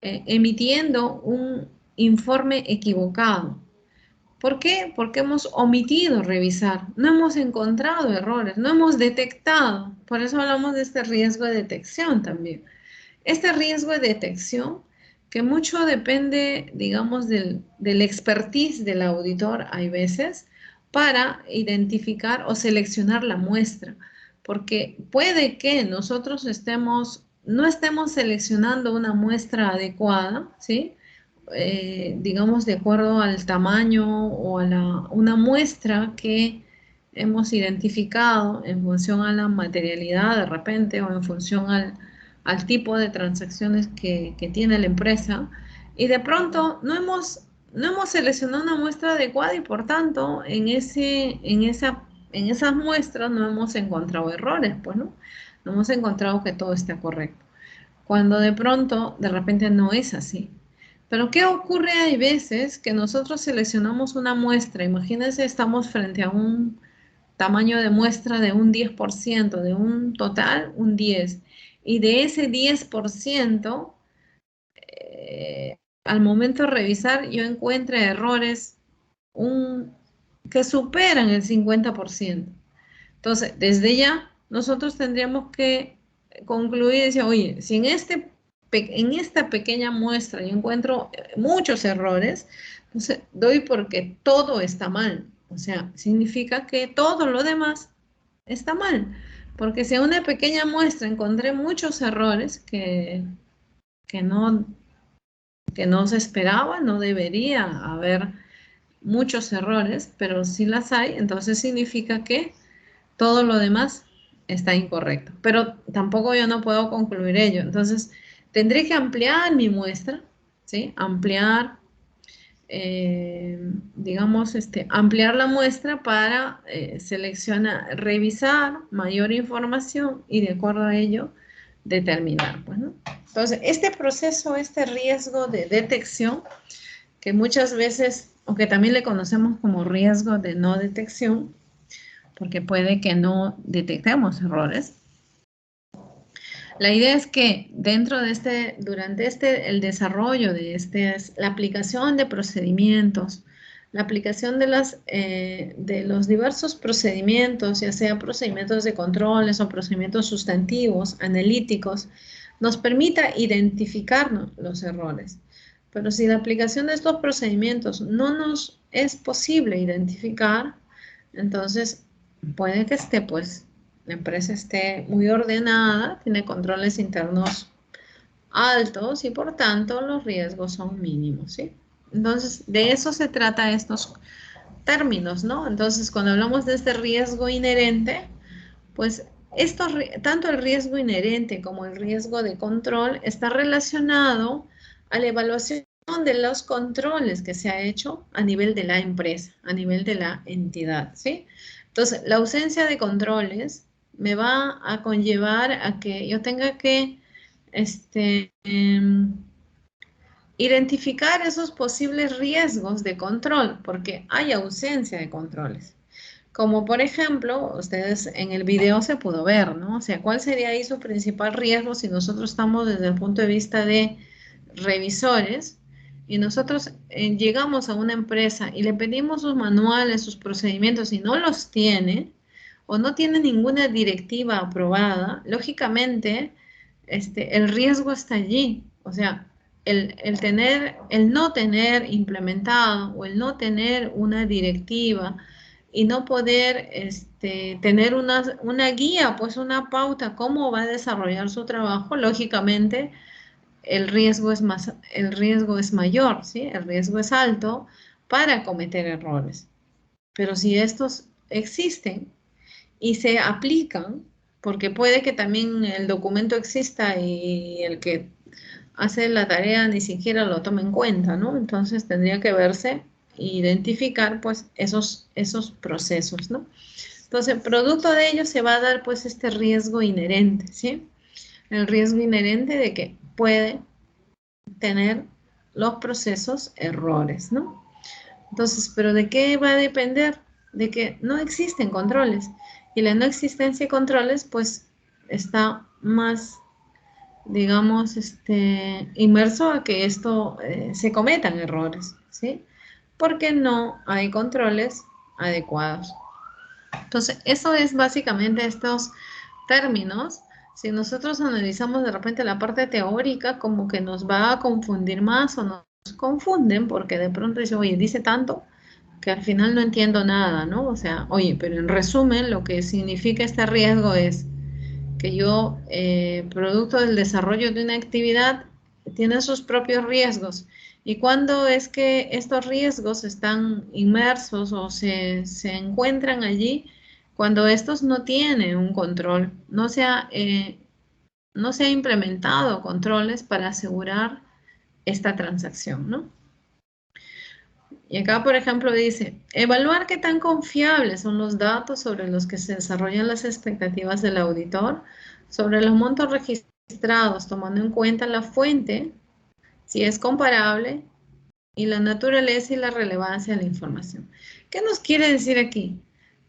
[SPEAKER 1] emitiendo un informe equivocado. ¿Por qué? Porque hemos omitido revisar, no hemos encontrado errores, no hemos detectado. Por eso hablamos de este riesgo de detección también. Este riesgo de detección, que mucho depende, digamos, del expertise del auditor, hay veces, para identificar o seleccionar la muestra, porque puede que nosotros no estemos seleccionando una muestra adecuada, ¿sí? Digamos, de acuerdo al tamaño o a una muestra que hemos identificado en función a la materialidad de repente o en función al tipo de transacciones que tiene la empresa y de pronto no hemos seleccionado una muestra adecuada y por tanto en esas muestras no hemos encontrado errores, pues, ¿no? No hemos encontrado que todo esté correcto. Cuando de pronto, de repente no es así. Pero ¿qué ocurre? Hay veces que nosotros seleccionamos una muestra, imagínense, estamos frente a un tamaño de muestra de un 10%, de un total, un 10%. Y de ese 10%, al momento de revisar, yo encuentro errores que superan el 50%. Entonces, desde ya, nosotros tendríamos que concluir y decir, oye, si en esta pequeña muestra yo encuentro muchos errores, entonces doy porque todo está mal. O sea, significa que todo lo demás está mal. Porque si en una pequeña muestra encontré muchos errores que no se esperaba, no debería haber muchos errores, pero si las hay, entonces significa que todo lo demás está incorrecto. Pero tampoco yo no puedo concluir ello. Entonces, tendré que ampliar mi muestra, ¿sí? Ampliar, digamos, ampliar la muestra para seleccionar, revisar mayor información y de acuerdo a ello determinar, pues, ¿no? Entonces, este proceso, este riesgo de detección, que muchas veces, aunque también le conocemos como riesgo de no detección, porque puede que no detectemos errores. La idea es que dentro de durante el desarrollo de la aplicación de procedimientos, la aplicación de los diversos procedimientos, ya sea procedimientos de controles o procedimientos sustantivos, analíticos, nos permita identificar los errores. Pero si la aplicación de estos procedimientos no nos es posible identificar, entonces puede que esté, pues, la empresa esté muy ordenada, tiene controles internos altos y por tanto los riesgos son mínimos, ¿sí? Entonces, de eso se trata estos términos, ¿no? Entonces, cuando hablamos de este riesgo inherente, pues tanto el riesgo inherente como el riesgo de control está relacionado a la evaluación de los controles que se ha hecho a nivel de la empresa, a nivel de la entidad, ¿sí? Entonces, la ausencia de controles me va a conllevar a que yo tenga que identificar esos posibles riesgos de control, porque hay ausencia de controles. Como por ejemplo, ustedes en el video se pudo ver, ¿no? O sea, ¿cuál sería ahí su principal riesgo si nosotros estamos desde el punto de vista de revisores y nosotros llegamos a una empresa y le pedimos sus manuales, sus procedimientos y no los tiene o no tiene ninguna directiva aprobada? Lógicamente, el riesgo está allí. O sea, el no tener implementado o el no tener una directiva y no poder tener una guía, pues una pauta, cómo va a desarrollar su trabajo, lógicamente el riesgo es mayor, ¿sí? El riesgo es alto para cometer errores. Pero si estos existen y se aplican, porque puede que también el documento exista y el que hace la tarea ni siquiera lo tome en cuenta, ¿no? Entonces tendría que verse e identificar pues esos procesos, ¿no? Entonces, producto de ello se va a dar pues este riesgo inherente, ¿sí? El riesgo inherente de que puede tener los procesos errores, ¿no? Entonces, ¿pero de qué va a depender? De que no existen controles. Y la no existencia de controles pues está más, digamos, inmerso a que esto se cometan errores, ¿sí? Porque no hay controles adecuados. Entonces, eso es básicamente estos términos. Si nosotros analizamos de repente la parte teórica, como que nos va a confundir más o nos confunden, porque de pronto dice, oye, dice tanto que al final no entiendo nada, ¿no? O sea, oye, pero en resumen, lo que significa este riesgo es que yo, producto del desarrollo de una actividad, tiene sus propios riesgos. ¿Y cuándo es que estos riesgos están inmersos o se encuentran allí? Cuando estos no tienen un control, no se ha implementado controles para asegurar esta transacción, ¿no? Y acá, por ejemplo, dice, evaluar qué tan confiables son los datos sobre los que se desarrollan las expectativas del auditor, sobre los montos registrados, tomando en cuenta la fuente, si es comparable, y la naturaleza y la relevancia de la información. ¿Qué nos quiere decir aquí?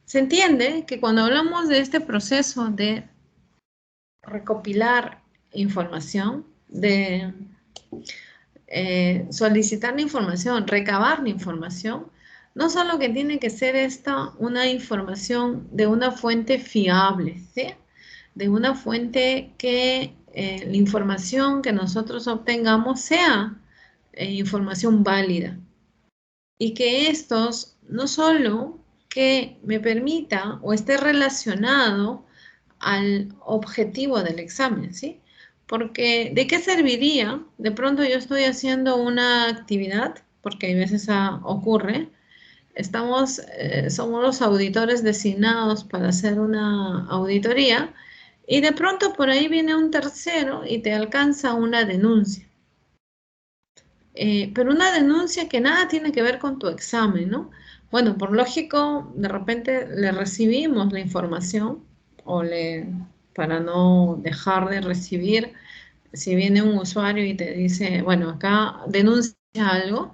[SPEAKER 1] Se entiende que cuando hablamos de este proceso de recopilar información, de solicitar la información, recabar la información, no solo que tiene que ser esta una información de una fuente fiable, ¿sí? De una fuente que la información que nosotros obtengamos sea información válida y que estos no solo que me permita o esté relacionado al objetivo del examen, ¿sí? Porque, ¿de qué serviría? De pronto yo estoy haciendo una actividad, porque a veces ocurre, somos los auditores designados para hacer una auditoría y de pronto por ahí viene un tercero y te alcanza una denuncia. Pero una denuncia que nada tiene que ver con tu examen, ¿no? Bueno, por lógico, de repente le recibimos la información para no dejar de recibir, si viene un usuario y te dice, bueno, acá denuncia algo,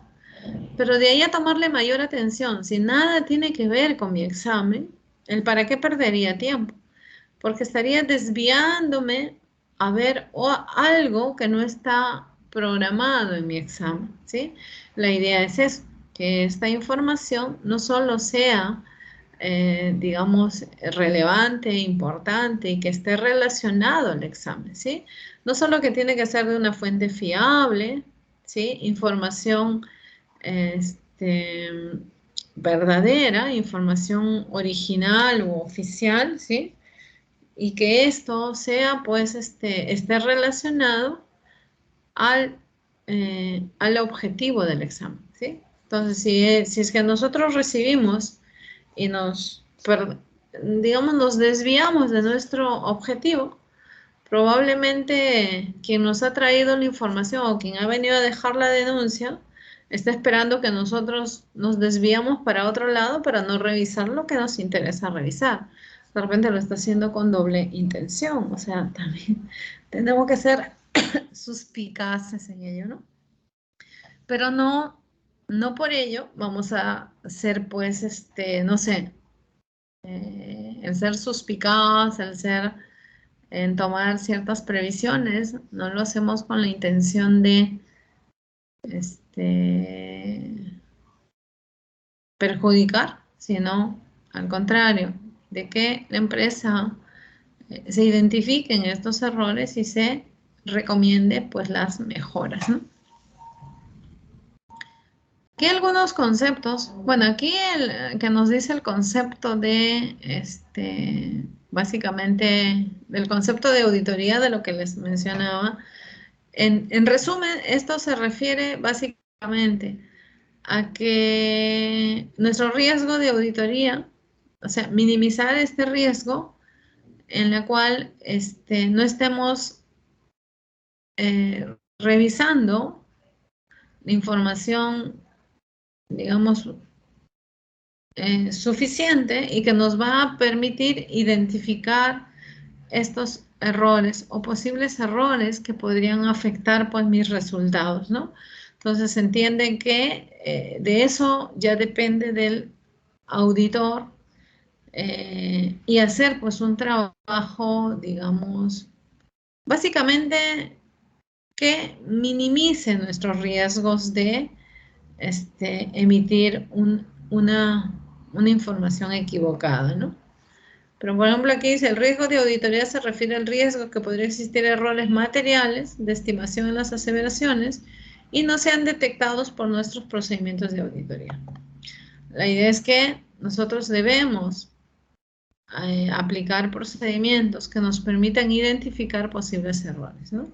[SPEAKER 1] pero de ahí a tomarle mayor atención, si nada tiene que ver con mi examen, ¿el para qué perdería tiempo? Porque estaría desviándome a ver algo que no está programado en mi examen, ¿sí? La idea es eso, que esta información no solo sea digamos, relevante, importante y que esté relacionado al examen, ¿sí? No solo que tiene que ser de una fuente fiable, ¿sí? Información verdadera, información original u oficial, ¿sí? Y que esto sea, pues, esté relacionado al objetivo del examen, ¿sí? Entonces, si es que nosotros recibimos y digamos, nos desviamos de nuestro objetivo, probablemente quien nos ha traído la información o quien ha venido a dejar la denuncia está esperando que nosotros nos desviamos para otro lado para no revisar lo que nos interesa revisar. De repente lo está haciendo con doble intención, o sea, también tenemos que ser suspicaces en ello, ¿no? Pero no por ello vamos a ser, pues, no sé, el ser suspicaz, en tomar ciertas previsiones, no lo hacemos con la intención de, perjudicar, sino al contrario, de que la empresa se identifiquen estos errores y se recomiende, pues, las mejoras, ¿no? Aquí algunos conceptos. Bueno, aquí el que nos dice el concepto de, básicamente, del concepto de auditoría, de lo que les mencionaba. En resumen, esto se refiere básicamente a que nuestro riesgo de auditoría, o sea, minimizar este riesgo en la cual no estemos revisando la información, digamos, suficiente y que nos va a permitir identificar estos errores o posibles errores que podrían afectar, pues, mis resultados, ¿no? Entonces entienden que de eso ya depende del auditor y hacer, pues, un trabajo, digamos, básicamente que minimice nuestros riesgos de emitir una información equivocada, ¿no? Pero, por ejemplo, aquí dice, el riesgo de auditoría se refiere al riesgo que podría existir errores materiales de estimación en las aseveraciones y no sean detectados por nuestros procedimientos de auditoría. La idea es que nosotros debemos aplicar procedimientos que nos permitan identificar posibles errores, ¿no?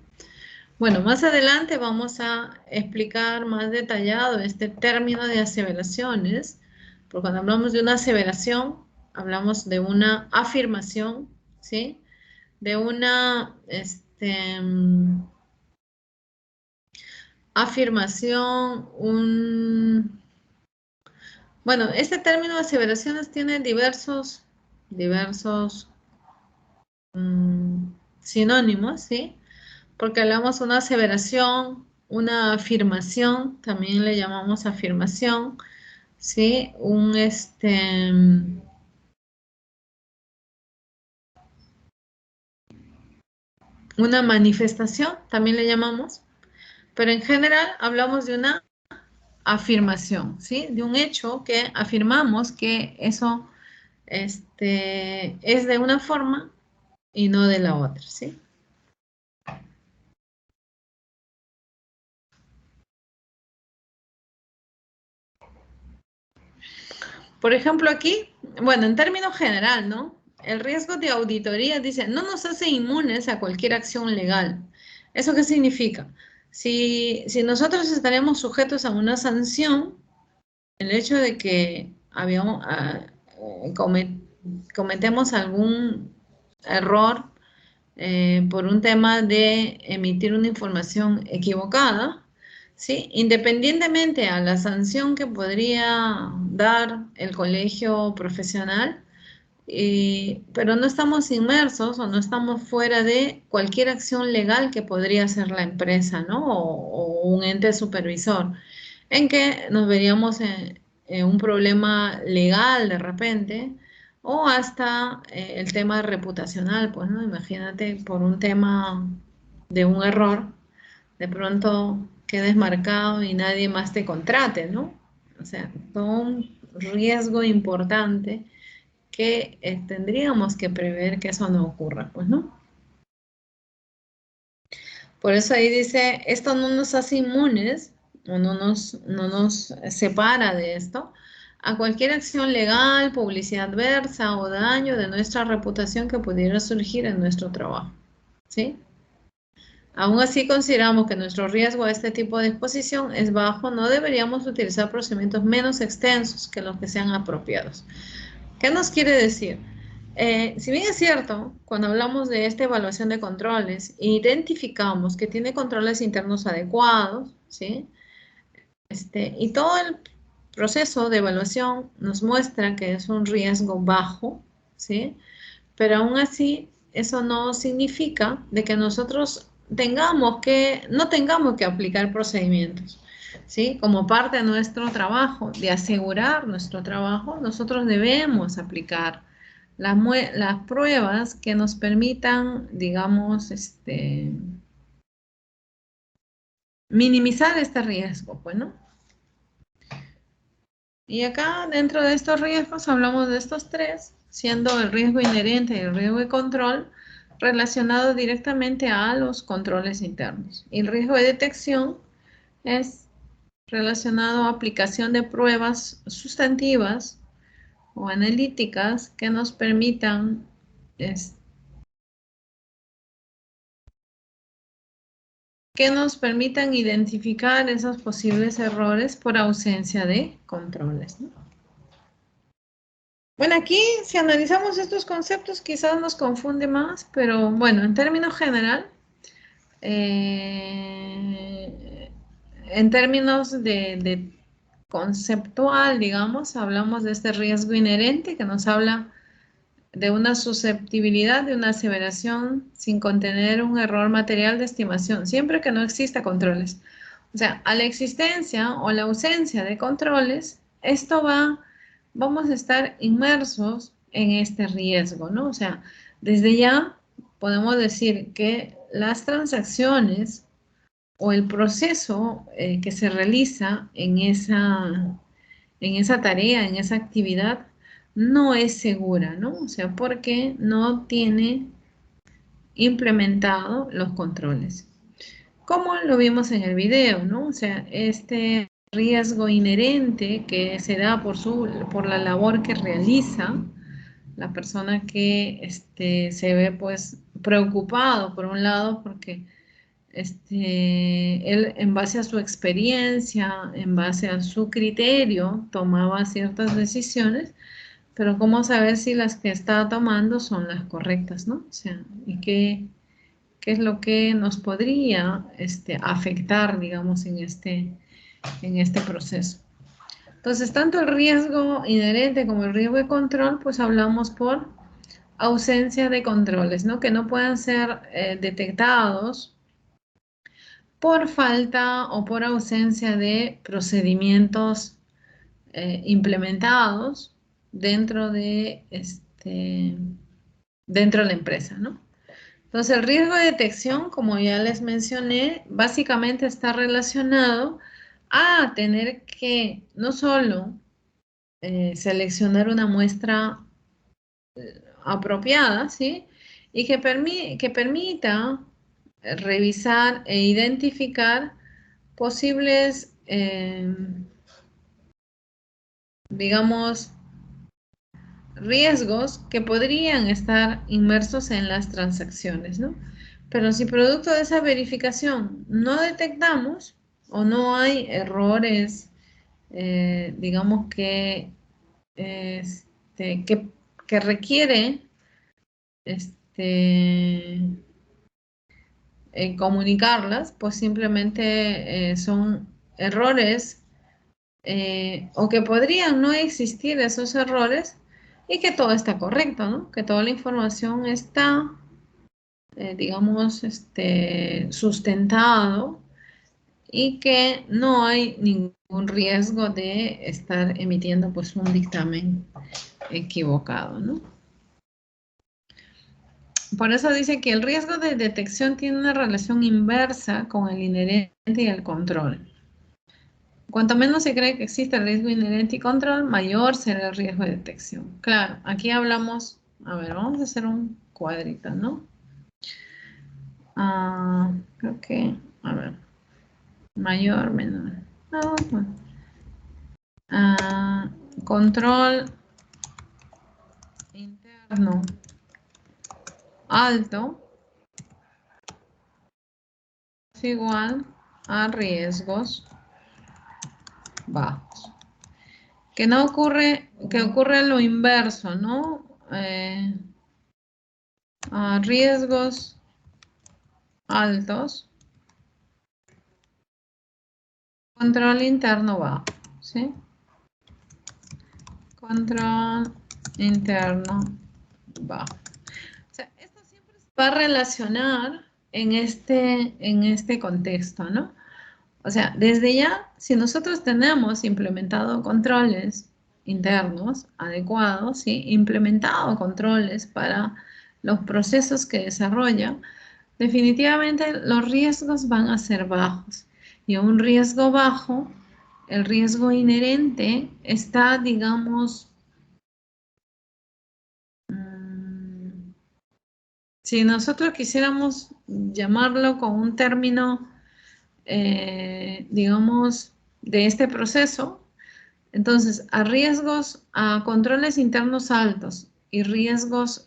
[SPEAKER 1] Bueno, más adelante vamos a explicar más detallado este término de aseveraciones, porque cuando hablamos de una aseveración, hablamos de una afirmación, ¿sí? De una afirmación, bueno, este término de aseveraciones tiene diversos sinónimos, ¿sí? Porque hablamos de una aseveración, una afirmación, también le llamamos afirmación, ¿sí? Una manifestación, también le llamamos, pero en general hablamos de una afirmación, ¿sí? De un hecho que afirmamos que eso es de una forma y no de la otra, ¿sí? Por ejemplo, aquí, bueno, en términos general, ¿no? El riesgo de auditoría, dice, no nos hace inmunes a cualquier acción legal. ¿Eso qué significa? Si nosotros estaremos sujetos a una sanción, el hecho de que cometemos algún error por un tema de emitir una información equivocada, ¿sí? Independientemente a la sanción que podría dar el colegio profesional, pero no estamos inmersos o no estamos fuera de cualquier acción legal que podría hacer la empresa, ¿no? O un ente supervisor, en que nos veríamos en un problema legal de repente, o hasta el tema reputacional, pues, ¿no? Imagínate por un tema de un error, de pronto quedes marcado y nadie más te contrate, ¿no? O sea, todo un riesgo importante que tendríamos que prever que eso no ocurra, pues, ¿no? Por eso ahí dice, esto no nos hace inmunes, o no nos separa de esto, a cualquier acción legal, publicidad adversa o daño de nuestra reputación que pudiera surgir en nuestro trabajo, ¿sí? Aún así consideramos que nuestro riesgo a este tipo de exposición es bajo, no deberíamos utilizar procedimientos menos extensos que los que sean apropiados. ¿Qué nos quiere decir? Si bien es cierto, cuando hablamos de esta evaluación de controles, identificamos que tiene controles internos adecuados, ¿sí? Y todo el proceso de evaluación nos muestra que es un riesgo bajo, ¿sí? Pero aún así, eso no significa de que nosotros no tengamos que aplicar procedimientos, ¿sí? Como parte de nuestro trabajo, de asegurar nuestro trabajo, nosotros debemos aplicar las pruebas que nos permitan, digamos, minimizar este riesgo, pues, ¿no? Y acá, dentro de estos riesgos, hablamos de estos tres, siendo el riesgo inherente y el riesgo de control relacionado directamente a los controles internos. Y el riesgo de detección es relacionado a aplicación de pruebas sustantivas o analíticas que nos permitan identificar esos posibles errores por ausencia de controles, ¿no? Bueno, aquí si analizamos estos conceptos quizás nos confunde más, pero bueno, en términos general, en términos de conceptual, digamos, hablamos de este riesgo inherente que nos habla de una susceptibilidad de una aseveración sin contener un error material de estimación, siempre que no exista controles. O sea, a la existencia o la ausencia de controles, vamos a estar inmersos en este riesgo, ¿no? O sea, desde ya podemos decir que las transacciones o el proceso que se realiza en esa tarea, en esa actividad, no es segura, ¿no? O sea, porque no tiene implementado los controles. Como lo vimos en el video, ¿no? O sea, este riesgo inherente que se da por la labor que realiza la persona que se ve pues preocupado por un lado porque él en base a su experiencia, en base a su criterio, tomaba ciertas decisiones, pero ¿cómo saber si las que está tomando son las correctas, ¿no? O sea, y qué es lo que nos podría afectar, digamos, en este proceso. Entonces, tanto el riesgo inherente como el riesgo de control, pues hablamos por ausencia de controles, ¿no? Que no puedan ser detectados por falta o por ausencia de procedimientos implementados dentro de la empresa, ¿no? Entonces, el riesgo de detección, como ya les mencioné, básicamente está relacionado a tener que no solo seleccionar una muestra apropiada, ¿sí? Y que permita revisar e identificar posibles, digamos, riesgos que podrían estar inmersos en las transacciones, ¿no? Pero si producto de esa verificación no detectamos o no hay errores, digamos que requiere comunicarlas, pues simplemente son errores o que podrían no existir esos errores y que todo está correcto, ¿no? Que toda la información está, digamos, sustentado y que no hay ningún riesgo de estar emitiendo pues un dictamen equivocado, ¿no? Por eso dice que el riesgo de detección tiene una relación inversa con el inherente y el control. cuanto menos se cree que existe el riesgo inherente y control, mayor será el riesgo de detección. Claro, aquí hablamos, a ver, vamos a hacer un cuadrito, ¿no? Creo que, a ver, mayor, menor. Bueno. Control interno alto es igual a riesgos bajos. Que no ocurre, que ocurre lo inverso, ¿no? Riesgos altos, control interno bajo, ¿sí? Control interno bajo. O sea, esto siempre se va a relacionar en este contexto, ¿no? O sea, desde ya, si nosotros tenemos implementado controles internos adecuados, ¿sí? Implementado controles para los procesos que desarrolla, definitivamente los riesgos van a ser bajos. Y un riesgo bajo, el riesgo inherente está, digamos, si nosotros quisiéramos llamarlo con un término, digamos, de este proceso, entonces a controles internos altos y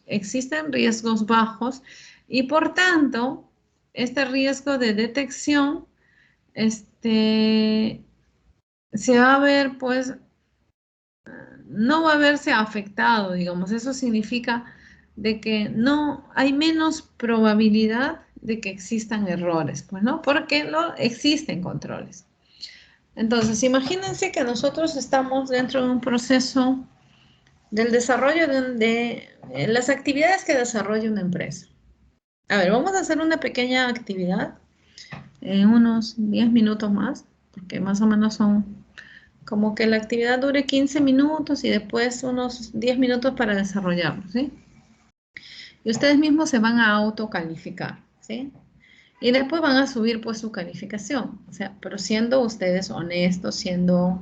[SPEAKER 1] existen riesgos bajos y por tanto, este riesgo de detección, se va a ver, pues, no va a verse afectado, digamos. Eso significa de que no hay menos probabilidad de que existan errores, pues, ¿no? Porque no existen controles. Entonces, imagínense que nosotros estamos dentro de un proceso del desarrollo de las actividades que desarrolla una empresa. A ver, vamos a hacer una pequeña actividad en unos 10 minutos más, porque más o menos son como que la actividad dure 15 minutos y después unos 10 minutos para desarrollarlo, ¿sí? Y ustedes mismos se van a autocalificar, ¿sí? Y después van a subir pues su calificación, o sea, pero siendo ustedes honestos, siendo,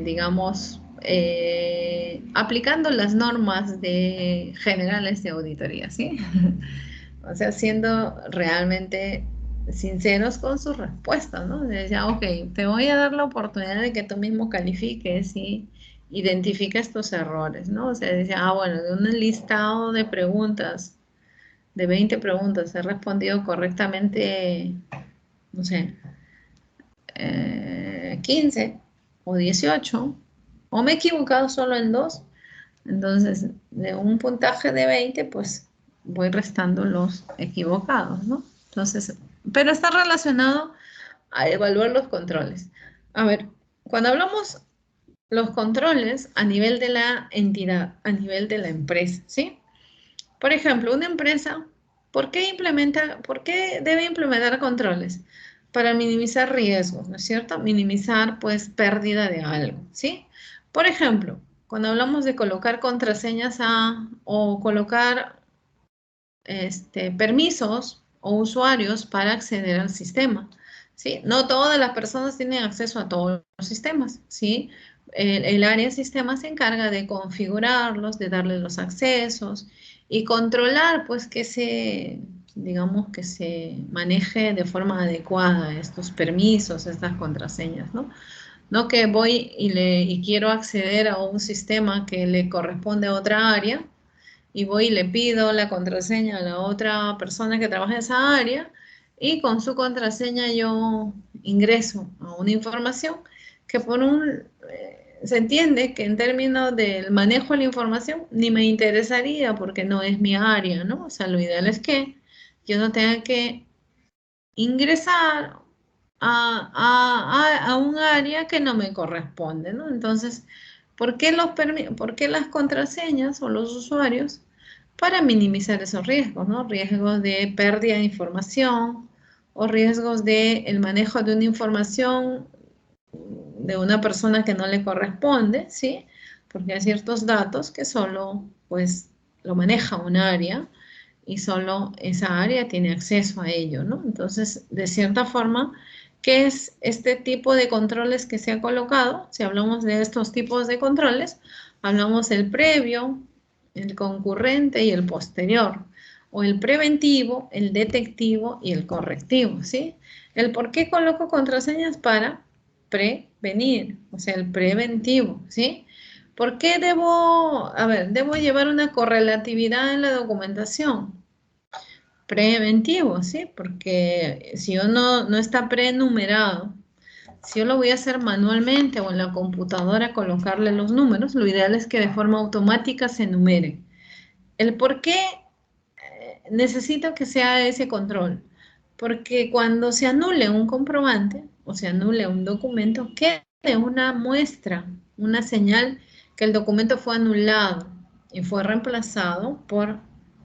[SPEAKER 1] digamos, aplicando las normas generales de auditoría, ¿sí? O sea, siendo realmente sinceros con sus respuestas, ¿no? Decía, ok, te voy a dar la oportunidad de que tú mismo califiques y identifiques tus errores, ¿no? O sea, decía, bueno, de un listado de preguntas, de 20 preguntas, he respondido correctamente, no sé, 15 o 18, o me he equivocado solo en 2. Entonces, de un puntaje de 20, pues voy restando los equivocados, ¿no? Entonces, pero está relacionado a evaluar los controles. A ver, cuando hablamos los controles a nivel de la entidad, a nivel de la empresa, ¿sí? Por ejemplo, una empresa, ¿por qué debe implementar controles? Para minimizar riesgos, ¿no es cierto? Minimizar, pues, pérdida de algo, ¿sí? Por ejemplo, cuando hablamos de colocar contraseñas o colocar permisos o usuarios para acceder al sistema, ¿sí? No todas las personas tienen acceso a todos los sistemas, ¿sí? El área de sistemas se encarga de configurarlos, de darles los accesos y controlar, pues, digamos, que se maneje de forma adecuada estos permisos, estas contraseñas, ¿no? No que voy y quiero acceder a un sistema que le corresponde a otra área y voy y le pido la contraseña a la otra persona que trabaja en esa área y con su contraseña yo ingreso a una información que se entiende que en términos del manejo de la información ni me interesaría porque no es mi área, ¿no? O sea, lo ideal es que yo no tenga que ingresar a un área que no me corresponde, ¿no? Entonces, ¿por qué las contraseñas o los usuarios? Para minimizar esos riesgos, ¿no? Riesgos de pérdida de información o riesgos de el manejo de una información de una persona que no le corresponde, ¿sí? Porque hay ciertos datos que solo, pues, lo maneja un área y solo esa área tiene acceso a ello, ¿no? Entonces, de cierta forma, ¿Qué es este tipo de controles que se ha colocado? Si hablamos de estos tipos de controles, hablamos del previo, el concurrente y el posterior, o el preventivo, el detectivo y el correctivo, ¿sí? El por qué coloco contraseñas para prevenir, o sea, el preventivo, ¿sí? ¿Por qué debo llevar una correlatividad en la documentación? Preventivo, ¿sí? Porque si yo no está prenumerado, si yo lo voy a hacer manualmente o en la computadora colocarle los números, lo ideal es que de forma automática se enumeren. El por qué necesito que sea ese control. Porque cuando se anule un comprobante o se anule un documento, quede una muestra, una señal que el documento fue anulado y fue reemplazado por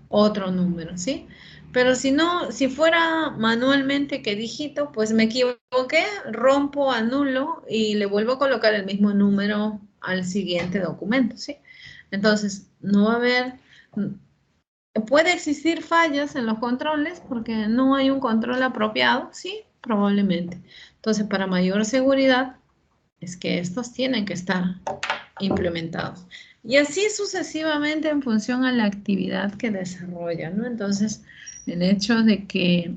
[SPEAKER 1] otro número, ¿sí? Pero si no, si fuera manualmente que digito, pues me equivoqué, rompo, anulo y le vuelvo a colocar el mismo número al siguiente documento, ¿sí? Entonces, no va a haber... ¿Puede existir fallas en los controles porque no hay un control apropiado? Sí, probablemente. Entonces, para mayor seguridad, es que estos tienen que estar implementados. Y así sucesivamente en función a la actividad que desarrollan, ¿no? Entonces, el hecho de que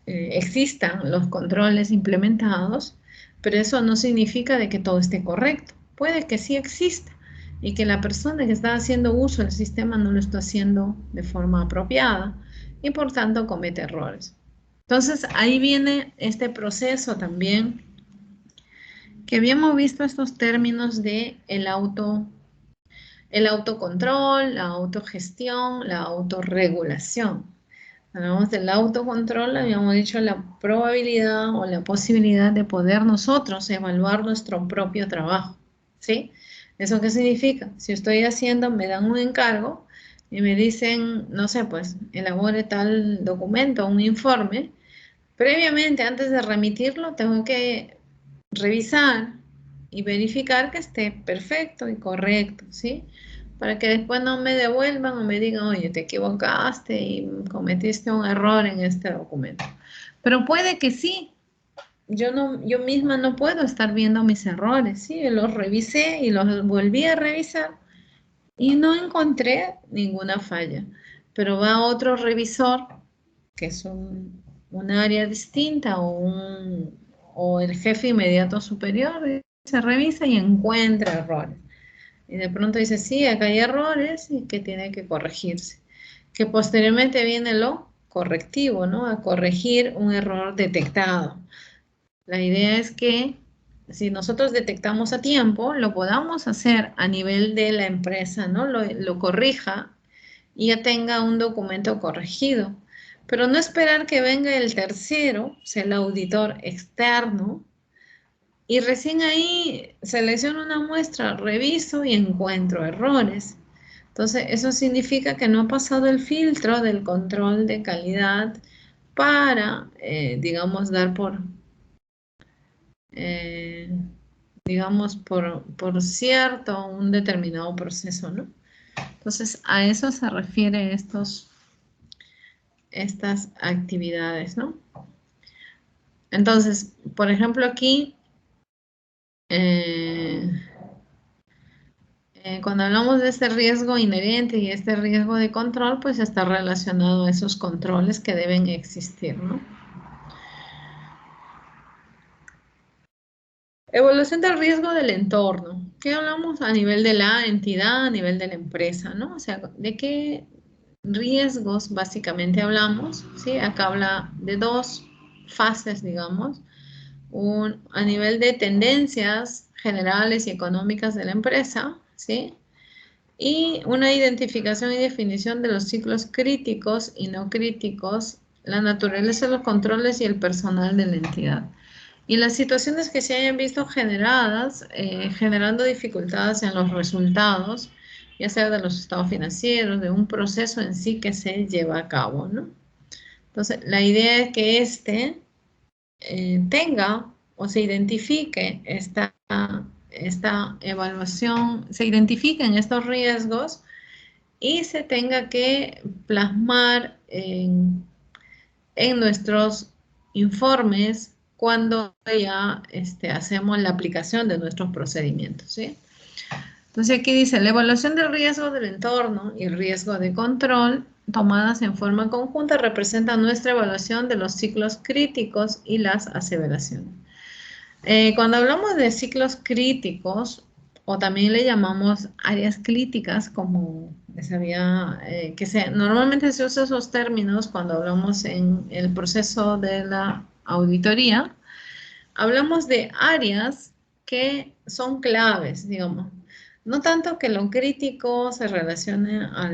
[SPEAKER 1] existan los controles implementados, pero eso no significa de que todo esté correcto. Puede que sí exista y que la persona que está haciendo uso del sistema no lo está haciendo de forma apropiada y por tanto comete errores. Entonces, ahí viene este proceso también que habíamos visto estos términos de el autocontrol, la autogestión, la autorregulación. Hablamos del autocontrol, habíamos dicho la probabilidad o la posibilidad de poder nosotros evaluar nuestro propio trabajo, ¿sí? ¿Eso qué significa? Si estoy haciendo, me dan un encargo y me dicen, no sé, pues, elabore tal documento, un informe, previamente, antes de remitirlo, tengo que revisar y verificar que esté perfecto y correcto, ¿sí? Para que después no me devuelvan o me digan, oye, te equivocaste y cometiste un error en este documento. Pero puede que sí. Yo misma no puedo estar viendo mis errores, ¿sí? Yo los revisé y los volví a revisar y no encontré ninguna falla. Pero va otro revisor, que es un área distinta o el jefe inmediato superior, se revisa y encuentra errores. Y de pronto dice, sí, acá hay errores y que tiene que corregirse. Que posteriormente viene lo correctivo, ¿no? A corregir un error detectado. La idea es que si nosotros detectamos a tiempo, lo podamos hacer a nivel de la empresa, ¿no? Lo corrija y ya tenga un documento corregido. Pero no esperar que venga el tercero, o sea, el auditor externo, y recién ahí selecciono una muestra, reviso y encuentro errores. Entonces, eso significa que no ha pasado el filtro del control de calidad para, digamos, dar digamos, por cierto, un determinado proceso, ¿no? Entonces, a eso se refiere estas actividades, ¿no? Entonces, por ejemplo, aquí, cuando hablamos de este riesgo inherente y este riesgo de control, pues está relacionado a esos controles que deben existir, ¿no? Evaluación del riesgo del entorno. ¿Qué hablamos a nivel de la entidad, a nivel de la empresa, ¿no? O sea, ¿de qué riesgos básicamente hablamos? ¿Sí? Acá habla de dos fases, digamos. A nivel de tendencias generales y económicas de la empresa, ¿sí? Y una identificación y definición de los ciclos críticos y no críticos, la naturaleza de los controles y el personal de la entidad. Y las situaciones que se hayan visto generadas, generando dificultades en los resultados, ya sea de los estados financieros, de un proceso en sí que se lleva a cabo, ¿no? Entonces, la idea es que tenga o se identifique esta evaluación, se identifiquen estos riesgos y se tenga que plasmar en nuestros informes cuando ya hacemos la aplicación de nuestros procedimientos, ¿sí? Entonces aquí dice, la evaluación del riesgo del entorno y el riesgo de control tomadas en forma conjunta representan nuestra evaluación de los ciclos críticos y las aseveraciones. Cuando hablamos de ciclos críticos, o también le llamamos áreas críticas, como sabía, normalmente se usan esos términos cuando hablamos en el proceso de la auditoría, hablamos de áreas que son claves, digamos. No tanto que lo crítico se relacione a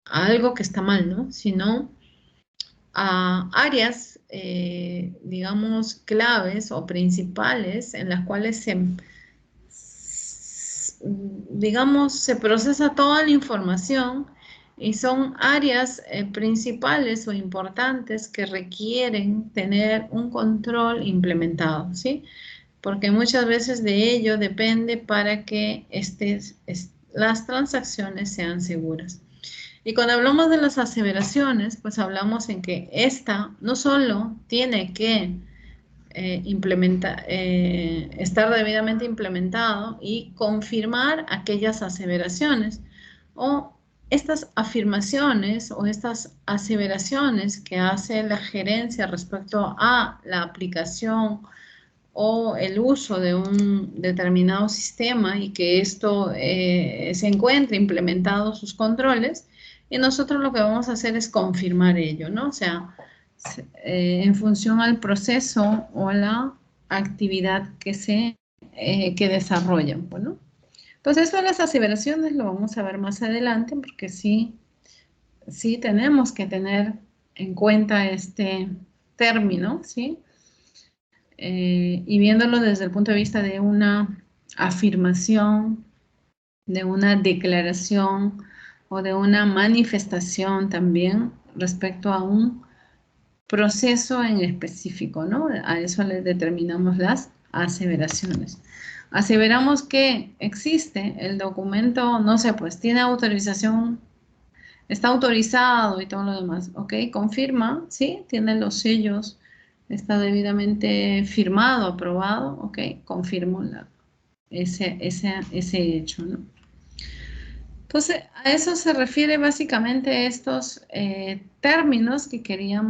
[SPEAKER 1] algo que está mal, ¿no? Sino a áreas, digamos, claves o principales en las cuales se procesa toda la información y son áreas principales o importantes que requieren tener un control implementado, ¿sí? Porque muchas veces de ello depende para que las transacciones sean seguras. Y cuando hablamos de las aseveraciones, pues hablamos en que esta no solo tiene que estar debidamente implementado y confirmar aquellas aseveraciones o estas afirmaciones o estas aseveraciones que hace la gerencia respecto a la aplicación o el uso de un determinado sistema y que esto se encuentre implementado sus controles, y nosotros lo que vamos a hacer es confirmar ello, ¿no? O sea, en función al proceso o la actividad que desarrollan, ¿no? Entonces, esto de las aseveraciones lo vamos a ver más adelante, porque sí tenemos que tener en cuenta este término, ¿sí? Y viéndolo desde el punto de vista de una afirmación, de una declaración o de una manifestación también respecto a un proceso en específico, ¿no? A eso le determinamos las aseveraciones. Aseveramos que existe el documento, no sé, pues tiene autorización, está autorizado y todo lo demás, ¿ok? Confirma, ¿sí? Tiene los sellos, está debidamente firmado, aprobado, ¿ok? Confirmo ese hecho, ¿no? Entonces, a eso se refiere básicamente estos términos que quería,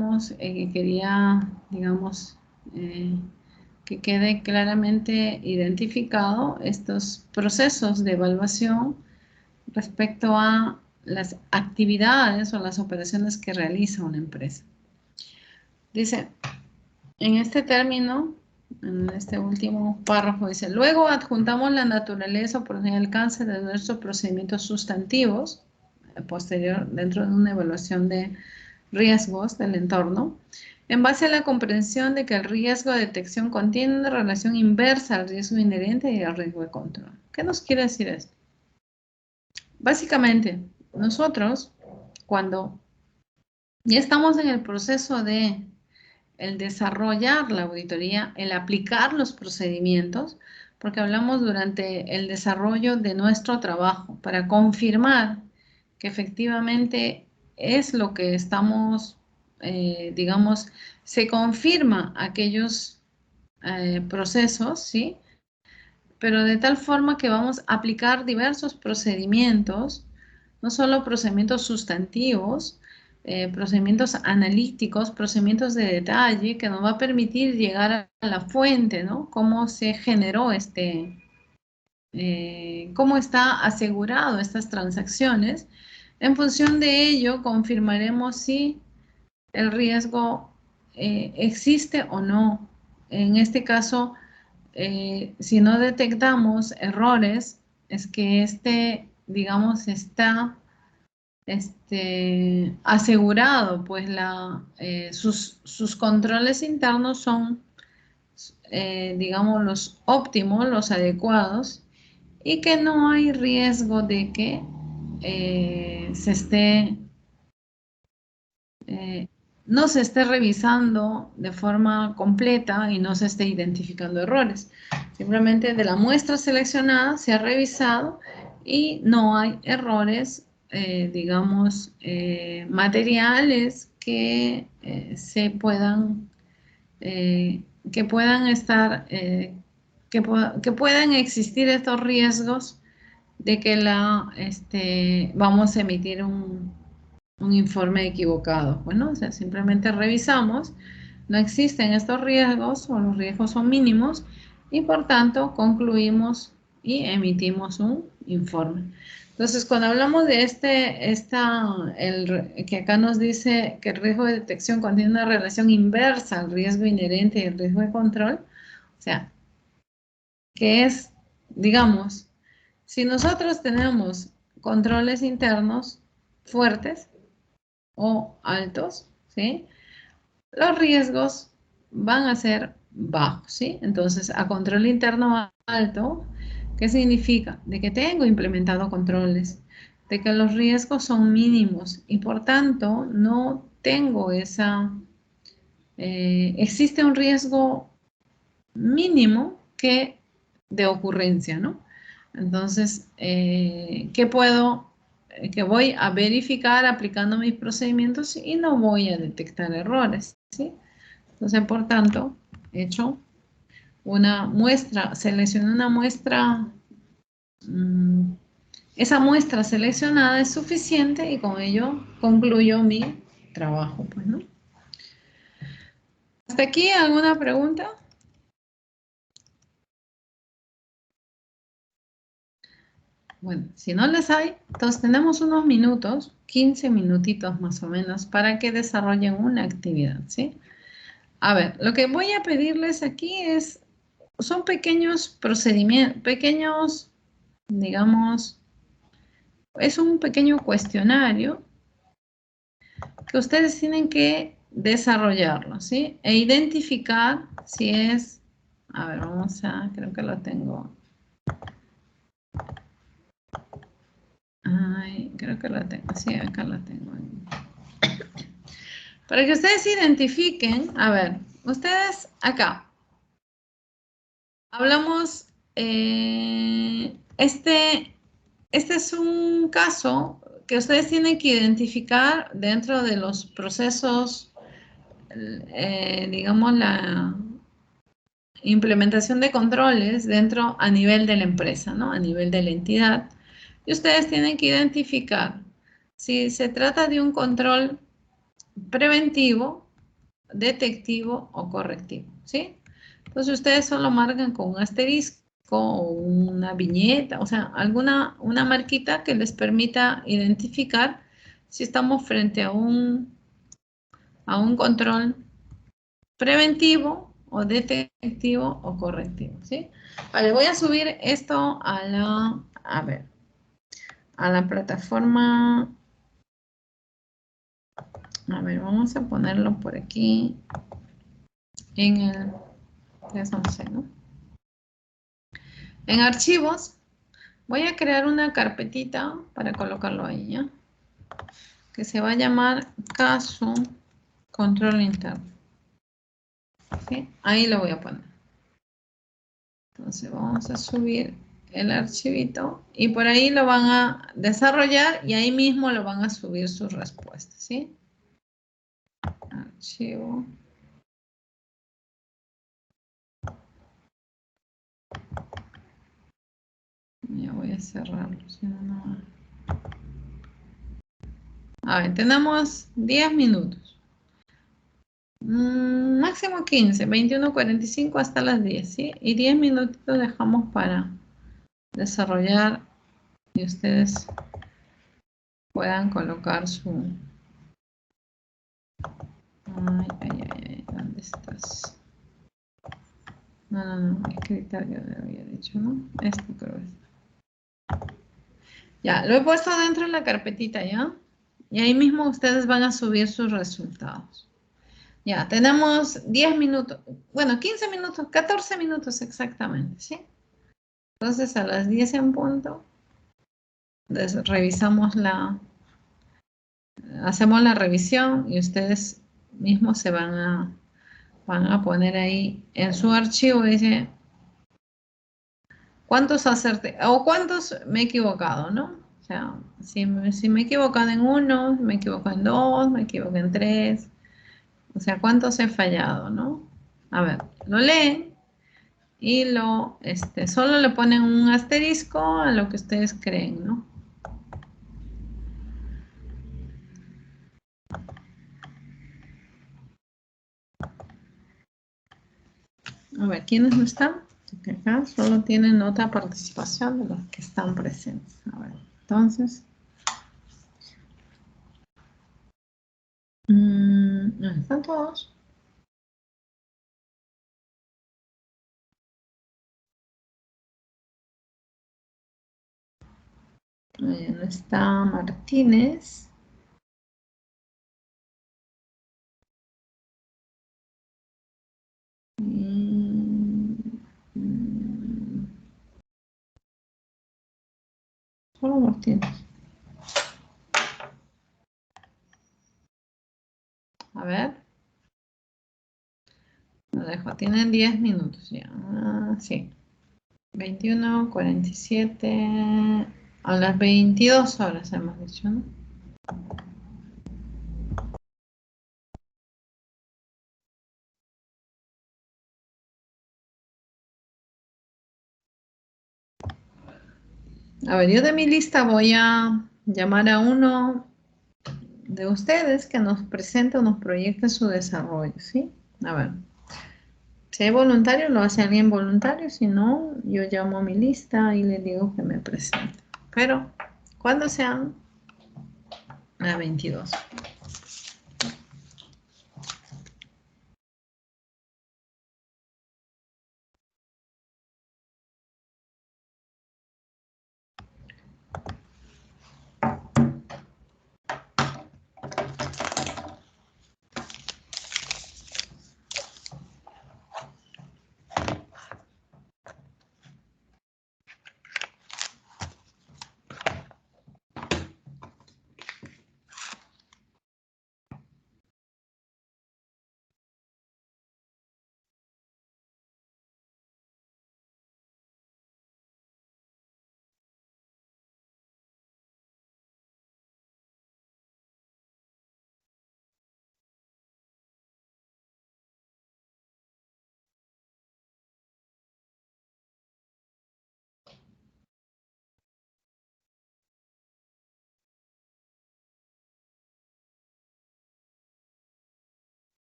[SPEAKER 1] digamos, que quede claramente identificado estos procesos de evaluación respecto a las actividades o las operaciones que realiza una empresa. Dice, en este término, en este último párrafo, dice, luego adjuntamos la naturaleza por el alcance de nuestros procedimientos sustantivos, posterior, dentro de una evaluación de riesgos del entorno, en base a la comprensión de que el riesgo de detección contiene una relación inversa al riesgo inherente y al riesgo de control. ¿Qué nos quiere decir esto? Básicamente, nosotros, cuando ya estamos en el proceso de el desarrollar la auditoría, el aplicar los procedimientos, porque hablamos durante el desarrollo de nuestro trabajo para confirmar que efectivamente es lo que estamos, digamos, se confirma aquellos procesos, ¿sí? Pero de tal forma que vamos a aplicar diversos procedimientos, no solo procedimientos sustantivos, procedimientos analíticos, procedimientos de detalle, que nos va a permitir llegar a la fuente, ¿no? Cómo se generó cómo está asegurado estas transacciones. En función de ello, confirmaremos si el riesgo existe o no. En este caso, si no detectamos errores, es que digamos, está asegurado, pues sus controles internos son, digamos, los óptimos, los adecuados, y que no hay riesgo de que no se esté revisando de forma completa y no se esté identificando errores. Simplemente de la muestra seleccionada se ha revisado y no hay errores, digamos, materiales que se puedan que puedan estar, que puedan existir estos riesgos de que vamos a emitir un informe equivocado. Bueno, o sea, simplemente revisamos, no existen estos riesgos o los riesgos son mínimos y por tanto concluimos y emitimos un informe. Entonces, cuando hablamos de que acá nos dice que el riesgo de detección contiene una relación inversa al riesgo inherente y el riesgo de control, o sea, que es, digamos, si nosotros tenemos controles internos fuertes o altos, ¿sí? Los riesgos van a ser bajos, ¿sí? Entonces, a control interno alto, ¿qué significa? De que tengo implementado controles, de que los riesgos son mínimos y por tanto no tengo existe un riesgo mínimo de ocurrencia, ¿no? Entonces, que voy a verificar aplicando mis procedimientos y no voy a detectar errores, ¿sí? Entonces, por tanto, he hecho una muestra, seleccioné una muestra, esa muestra seleccionada es suficiente y con ello concluyo mi trabajo, pues, ¿no? ¿Hasta aquí alguna pregunta? Bueno, si no les hay, entonces tenemos unos minutos, 15 minutitos más o menos, para que desarrollen una actividad, ¿sí? A ver, lo que voy a pedirles aquí son pequeños procedimientos, digamos, es un pequeño cuestionario que ustedes tienen que desarrollarlo, ¿sí? E identificar si es, a ver, creo que lo tengo. Ay, creo que lo tengo, sí, acá lo tengo. Para que ustedes identifiquen, a ver, ustedes acá, hablamos, este es un caso que ustedes tienen que identificar dentro de los procesos, digamos, la implementación de controles a nivel de la empresa, ¿no? A nivel de la entidad. Y ustedes tienen que identificar si se trata de un control preventivo, detectivo o correctivo, ¿sí? Entonces ustedes solo marcan con un asterisco o una viñeta, o sea, una marquita que les permita identificar si estamos frente a un control preventivo o detectivo o correctivo, ¿sí? Vale, voy a subir esto a la plataforma. A ver, vamos a ponerlo por aquí en el, no sé, ¿no? En archivos, voy a crear una carpetita para colocarlo ahí, ¿ya? Que se va a llamar caso control interno. ¿Sí? Ahí lo voy a poner. Entonces vamos a subir el archivito y por ahí lo van a desarrollar y ahí mismo lo van a subir sus respuestas, ¿sí? Archivo. Ya voy a cerrarlo, si no, no va. A ver, tenemos 10 minutos. Máximo 15, 21:45 hasta las 10, ¿sí? Y 10 minutitos dejamos para desarrollar y ustedes puedan colocar su... Ay, ¿dónde estás? No, escritorio le había dicho, ¿no? Esto creo es. Ya, lo he puesto dentro de la carpetita, ¿ya? Y ahí mismo ustedes van a subir sus resultados. Ya, tenemos 10 minutos, bueno, 15 minutos, 14 minutos exactamente, ¿sí? Entonces a las 10 en punto, revisamos hacemos la revisión y ustedes mismos se van a poner ahí en su archivo, dice, ¿cuántos acerté? O ¿cuántos me he equivocado, no? O sea, si me he equivocado en 1, me he equivocado en 2, me equivoqué en 3, o sea, ¿cuántos he fallado, no? A ver, lo leen y solo le ponen un asterisco a lo que ustedes creen, ¿no? A ver, ¿quiénes no están? Porque acá solo tienen nota participación de los que están presentes. A ver, entonces. ¿Están todos? Ahí no está Martínez. Solo Martínez. A ver. Lo dejo. Tienen 10 minutos ya. Sí. 21:47. A las 22 horas hemos dicho, ¿no? A ver, yo de mi lista voy a llamar a uno de ustedes que nos presente o nos proyecte su desarrollo, ¿sí? A ver, si hay voluntario, lo hace alguien voluntario, si no, yo llamo a mi lista y le digo que me presente. Pero, ¿cuándo sean? A 22.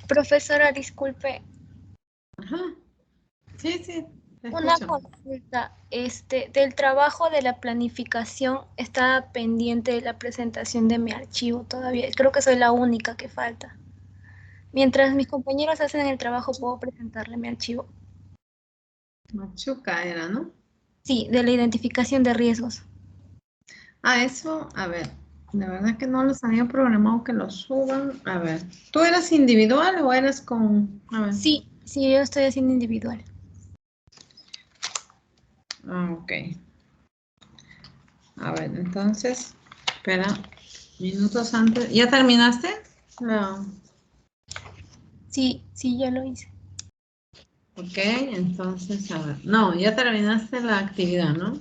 [SPEAKER 20] Profesora, disculpe.
[SPEAKER 1] Ajá. Sí, sí, te
[SPEAKER 20] Una
[SPEAKER 1] escucho.
[SPEAKER 20] consulta. Del trabajo de la planificación está pendiente la presentación de mi archivo todavía. Creo que soy la única que falta. Mientras mis compañeros hacen el trabajo, ¿puedo presentarle mi archivo?
[SPEAKER 1] Machuca era, ¿no?
[SPEAKER 20] Sí, de la identificación de riesgos.
[SPEAKER 1] Ah, eso, a ver, de verdad que no los había programado que los suban. A ver, ¿tú eras individual o eras con...? A ver.
[SPEAKER 20] Sí, sí, yo estoy haciendo individual.
[SPEAKER 1] Ah, ok. A ver, entonces, espera, minutos antes. ¿Ya terminaste? No.
[SPEAKER 20] Sí, sí, ya lo hice.
[SPEAKER 1] Ok, entonces, a ver. No, ya terminaste la actividad, ¿no?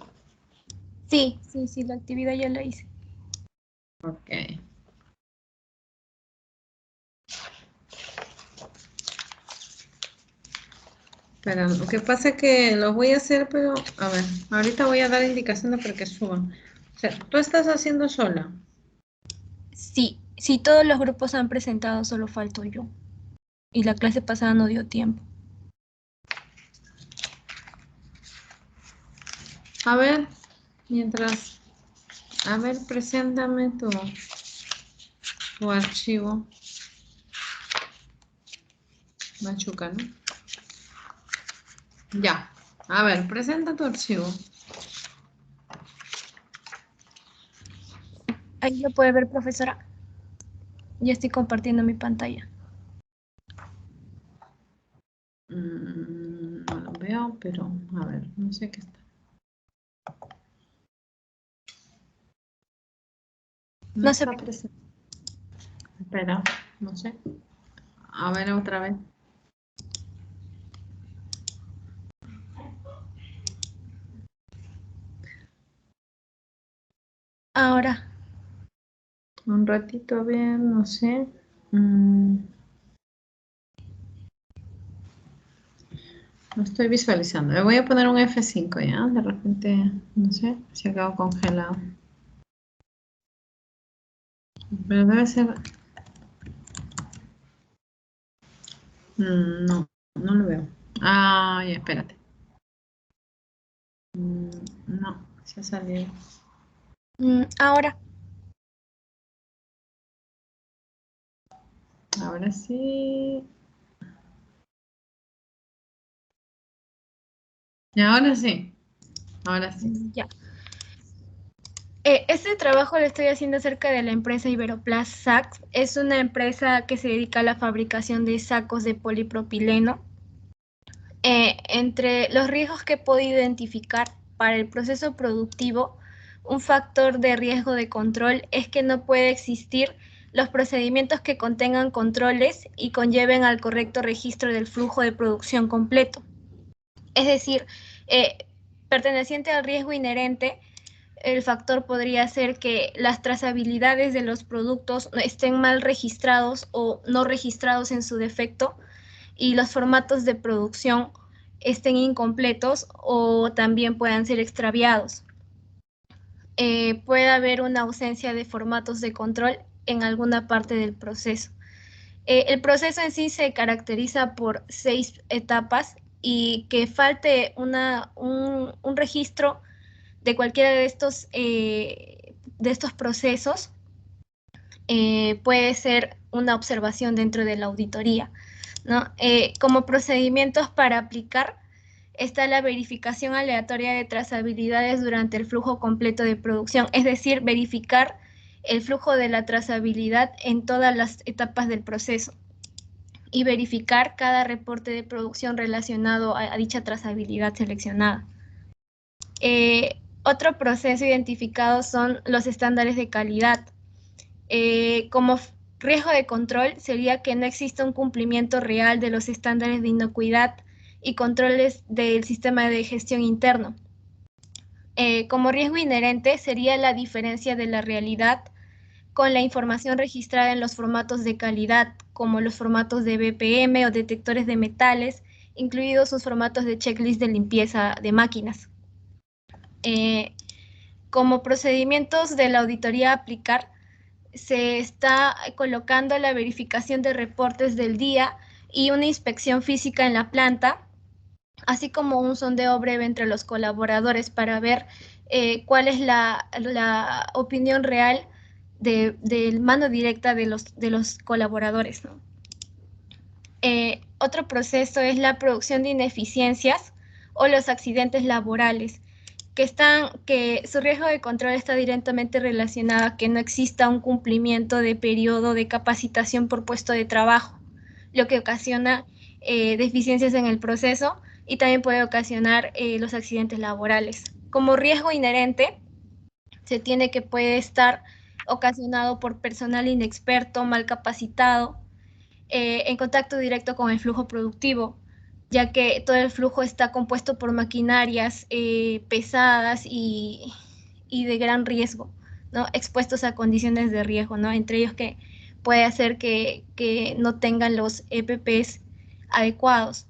[SPEAKER 20] Sí, sí, sí, la actividad ya la hice.
[SPEAKER 1] Ok. Espera, lo que pasa es que los voy a hacer, pero, a ver, ahorita voy a dar indicaciones para que suban. O sea, tú estás haciendo sola.
[SPEAKER 20] Sí, sí, todos los grupos han presentado, solo falto yo. Y la clase pasada no dio tiempo.
[SPEAKER 1] A ver, mientras, a ver, preséntame tu archivo. Machuca, ¿no? Ya. A ver, presenta tu archivo.
[SPEAKER 20] Ahí lo puede ver, profesora. Ya estoy compartiendo mi pantalla.
[SPEAKER 1] No lo veo, pero a ver, no sé qué está. No
[SPEAKER 20] No se
[SPEAKER 1] está presente. Espera, no sé. A ver, otra vez.
[SPEAKER 20] Ahora.
[SPEAKER 1] Un ratito, a ver, no sé. No estoy visualizando. Le voy a poner un F5 ya. De repente, no sé, se ha quedado congelado. Pero debe ser... no, no lo veo. Ah, ya, espérate. No, se ha salido.
[SPEAKER 20] Ahora.
[SPEAKER 1] Ahora sí. Y ahora sí. Ahora sí.
[SPEAKER 20] Ya. Este trabajo lo estoy haciendo acerca de la empresa Iberoplast Sacks. Es una empresa que se dedica a la fabricación de sacos de polipropileno. Entre los riesgos que he podido identificar para el proceso productivo, un factor de riesgo de control es que no puede existir los procedimientos que contengan controles y conlleven al correcto registro del flujo de producción completo. Es decir, perteneciente al riesgo inherente, el factor podría ser que las trazabilidades de los productos estén mal registrados o no registrados en su defecto y los formatos de producción estén incompletos o también puedan ser extraviados. Puede haber una ausencia de formatos de control en alguna parte del proceso. El proceso en sí se caracteriza por 6 etapas y que falte un registro de cualquiera de estos procesos puede ser una observación dentro de la auditoría, ¿no? Como procedimientos para aplicar está la verificación aleatoria de trazabilidades durante el flujo completo de producción, es decir, verificar el flujo de la trazabilidad en todas las etapas del proceso y verificar cada reporte de producción relacionado a dicha trazabilidad seleccionada. Otro proceso identificado son los estándares de calidad. Como riesgo de control sería que no exista un cumplimiento real de los estándares de inocuidad y controles del sistema de gestión interno. Como riesgo inherente sería la diferencia de la realidad con la información registrada en los formatos de calidad, como los formatos de BPM o detectores de metales, incluidos sus formatos de checklist de limpieza de máquinas. Como procedimientos de la auditoría a aplicar, se está colocando la verificación de reportes del día y una inspección física en la planta, así como un sondeo breve entre los colaboradores para ver cuál es la opinión real de mano directa de los colaboradores, ¿no? Otro proceso es la producción de ineficiencias o los accidentes laborales, que su riesgo de control está directamente relacionado a que no exista un cumplimiento de periodo de capacitación por puesto de trabajo, lo que ocasiona deficiencias en el proceso y también puede ocasionar los accidentes laborales. Como riesgo inherente, se tiene que puede estar ocasionado por personal inexperto, mal capacitado, en contacto directo con el flujo productivo, ya que todo el flujo está compuesto por maquinarias pesadas y de gran riesgo, ¿no? Expuestos a condiciones de riesgo, ¿no? Entre ellos que puede hacer que no tengan los EPPs adecuados.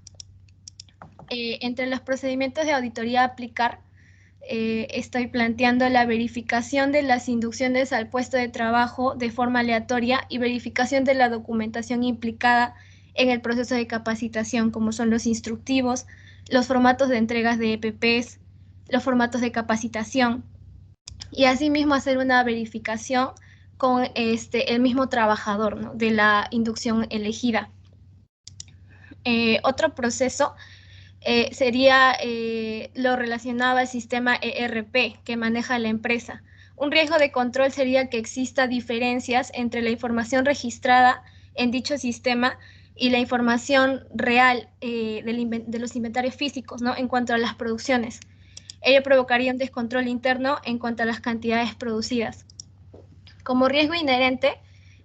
[SPEAKER 20] Entre los procedimientos de auditoría a aplicar, estoy planteando la verificación de las inducciones al puesto de trabajo de forma aleatoria y verificación de la documentación implicada en el proceso de capacitación, como son los instructivos, los formatos de entregas de EPPs, los formatos de capacitación, y asimismo hacer una verificación con el mismo trabajador, ¿no?, de la inducción elegida. Otro proceso sería lo relacionado al sistema ERP que maneja la empresa. Un riesgo de control sería que exista diferencias entre la información registrada en dicho sistema y la información real de los inventarios físicos, ¿no?, en cuanto a las producciones. Ello provocaría un descontrol interno en cuanto a las cantidades producidas. Como riesgo inherente,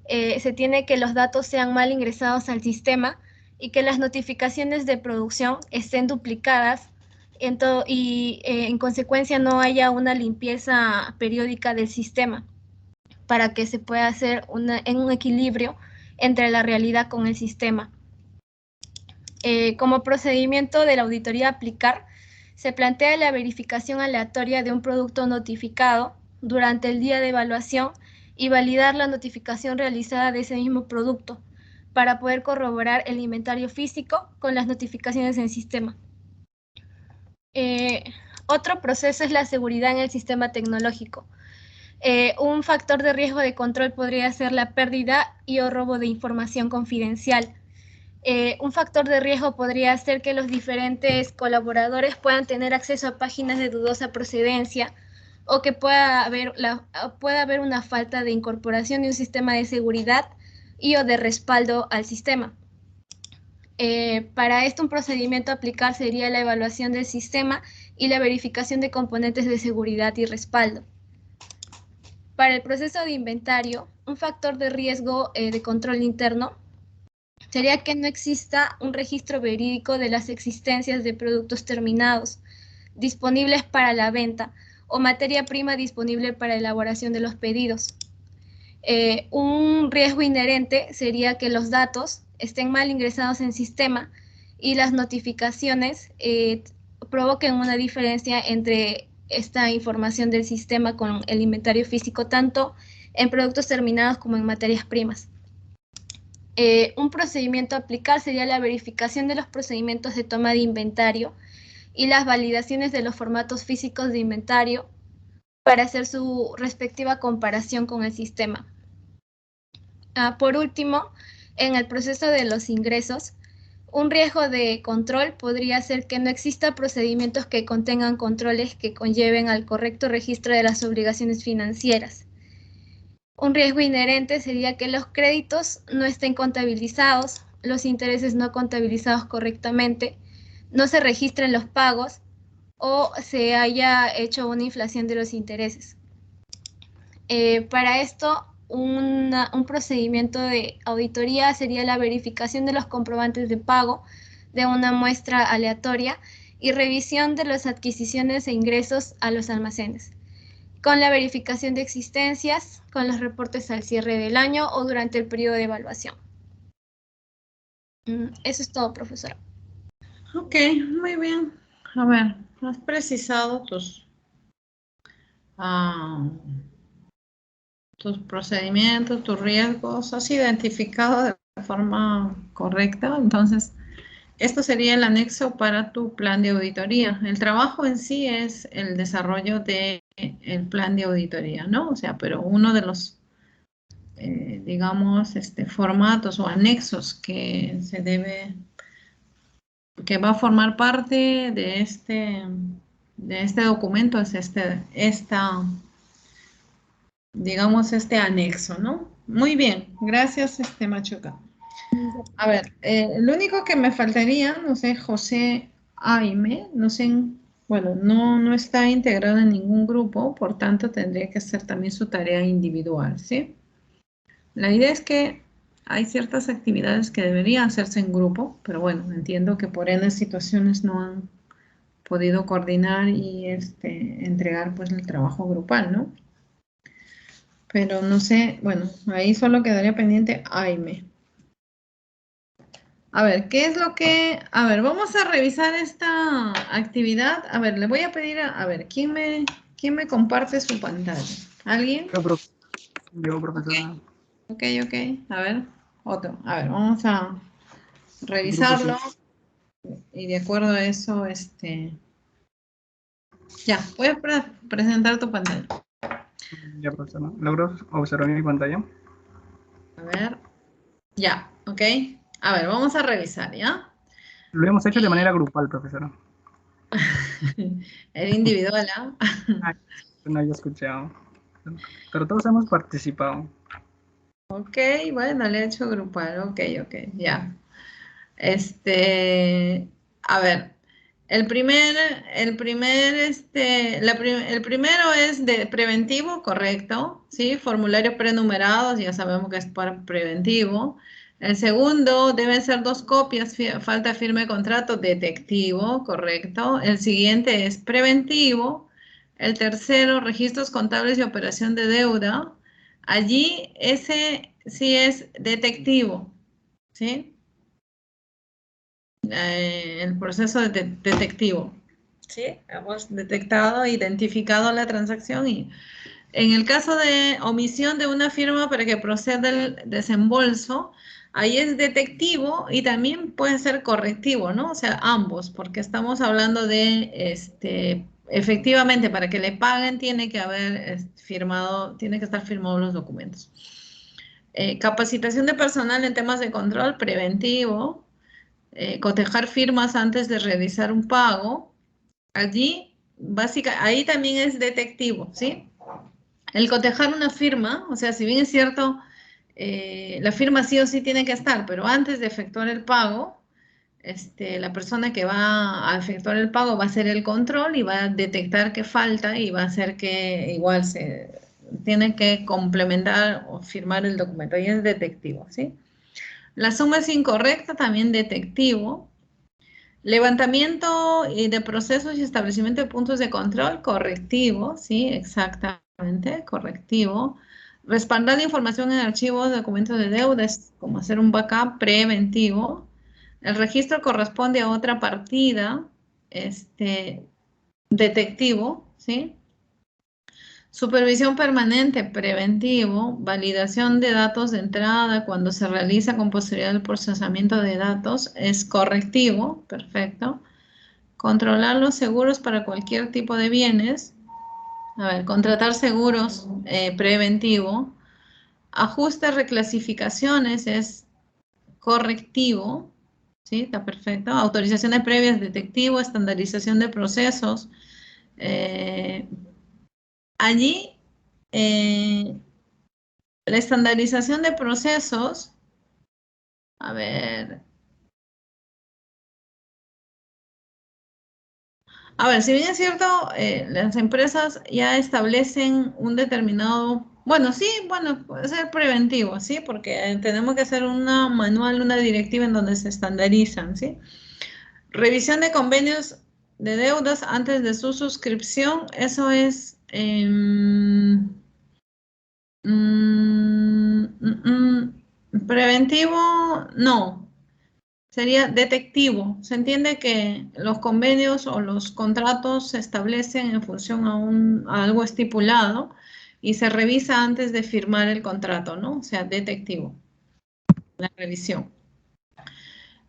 [SPEAKER 20] se tiene que los datos sean mal ingresados al sistema y que las notificaciones de producción estén duplicadas y en consecuencia no haya una limpieza periódica del sistema para que se pueda hacer un equilibrio entre la realidad con el sistema. Como procedimiento de la auditoría a aplicar, se plantea la verificación aleatoria de un producto notificado durante el día de evaluación y validar la notificación realizada de ese mismo producto para poder corroborar el inventario físico con las notificaciones en sistema. Otro proceso es la seguridad en el sistema tecnológico. Un factor de riesgo de control podría ser la pérdida y o robo de información confidencial. Un factor de riesgo podría ser que los diferentes colaboradores puedan tener acceso a páginas de dudosa procedencia o que pueda haber una falta de incorporación de un sistema de seguridad y o de respaldo al sistema. Para esto, un procedimiento a aplicar sería la evaluación del sistema y la verificación de componentes de seguridad y respaldo. Para el proceso de inventario, un factor de riesgo de control interno sería que no exista un registro verídico de las existencias de productos terminados, disponibles para la venta, o materia prima disponible para elaboración de los pedidos. Un riesgo inherente sería que los datos estén mal ingresados en sistema y las notificaciones provoquen una diferencia entre esta información del sistema con el inventario físico, tanto en productos terminados como en materias primas. Un procedimiento a aplicar sería la verificación de los procedimientos de toma de inventario y las validaciones de los formatos físicos de inventario para hacer su respectiva comparación con el sistema. Por último, en el proceso de los ingresos, un riesgo de control podría ser que no exista procedimientos que contengan controles que conlleven al correcto registro de las obligaciones financieras. Un riesgo inherente sería que los créditos no estén contabilizados, los intereses no contabilizados correctamente, no se registren los pagos o se haya hecho una inflación de los intereses. Para esto, un procedimiento de auditoría sería la verificación de los comprobantes de pago de una muestra aleatoria y revisión de las adquisiciones e ingresos a los almacenes, con la verificación de existencias, con los reportes al cierre del año o durante el periodo de evaluación. Eso es todo, profesora.
[SPEAKER 1] Ok, muy bien. A ver, has precisado tus tus procedimientos, tus riesgos, has identificado de forma correcta. Entonces, esto sería el anexo para tu plan de auditoría. El trabajo en sí es el desarrollo del plan de auditoría, ¿no? O sea, pero uno de los, digamos, formatos o anexos que se debe, que va a formar parte de este documento es digamos, este anexo, ¿no? Muy bien, gracias, Machuca. A ver, lo único que me faltaría, no sé, José Aime, no sé, bueno, no está integrado en ningún grupo, por tanto tendría que hacer también su tarea individual, ¿sí? La idea es que hay ciertas actividades que deberían hacerse en grupo, pero bueno, entiendo que por N situaciones no han podido coordinar y entregar pues el trabajo grupal, ¿no? Pero no sé, bueno, ahí solo quedaría pendiente Aime. A ver, ¿qué es lo que...? A ver, vamos a revisar esta actividad. A ver, le voy a pedir a ver, ¿quién me comparte su pantalla? ¿Alguien?
[SPEAKER 19] Yo, profesora.
[SPEAKER 1] Ok. A ver, otro. A ver, vamos a revisarlo. Y de acuerdo a eso, ya, voy a presentar tu pantalla.
[SPEAKER 19] Ya, profesora. ¿Logro observar mi pantalla?
[SPEAKER 1] A ver, ya, ok. A ver, vamos a revisar, ¿ya?
[SPEAKER 19] Lo hemos hecho de manera grupal, profesora.
[SPEAKER 1] El individual, ¿ah?
[SPEAKER 19] No había escuchado. Pero todos hemos participado.
[SPEAKER 1] Ok, bueno, le he hecho grupal, ok, ya. A ver, el primero es de preventivo, correcto, ¿sí? Formularios prenumerados, ya sabemos que es para preventivo. El segundo, deben ser 2 copias, falta firme de contrato, detectivo, correcto. El siguiente es preventivo. El tercero, registros contables y operación de deuda. Allí, ese sí es detectivo, ¿sí? El proceso detectivo. ¿Sí? Hemos detectado, identificado la transacción y en el caso de omisión de una firma para que proceda el desembolso, ahí es detectivo y también puede ser correctivo, ¿no? O sea, ambos, porque estamos hablando de, efectivamente, para que le paguen tiene que haber tiene que estar firmados los documentos. Capacitación de personal en temas de control preventivo. Cotejar firmas antes de realizar un pago. Allí, ahí también es detectivo, ¿sí? El cotejar una firma, o sea, si bien es cierto, la firma sí o sí tiene que estar, pero antes de efectuar el pago, la persona que va a efectuar el pago va a hacer el control y va a detectar que falta y va a hacer que igual se tiene que complementar o firmar el documento. Ahí es detectivo, ¿sí? La suma es incorrecta, también detectivo. Levantamiento de procesos y establecimiento de puntos de control, correctivo, sí, exactamente, correctivo. Respaldar información en archivos, documentos de deuda, es como hacer un backup preventivo. El registro corresponde a otra partida, detectivo, ¿sí? Supervisión permanente, preventivo, validación de datos de entrada cuando se realiza con posterioridad el procesamiento de datos, es correctivo, perfecto. Controlar los seguros para cualquier tipo de bienes. A ver, contratar seguros, preventivo. Ajustes, reclasificaciones, es correctivo, ¿sí? Está perfecto. Autorizaciones previas, detectivo, estandarización de procesos. Allí, la estandarización de procesos, a ver, si bien es cierto, las empresas ya establecen un determinado, bueno, sí, bueno, puede ser preventivo, ¿sí? Porque tenemos que hacer una manual, una directiva en donde se estandarizan, ¿sí? Revisión de convenios de deudas antes de su suscripción, eso es... preventivo, no. Sería detectivo. Se entiende que los convenios o los contratos se establecen en función a algo estipulado, y se revisa antes de firmar el contrato, ¿no? O sea, detectivo, la revisión.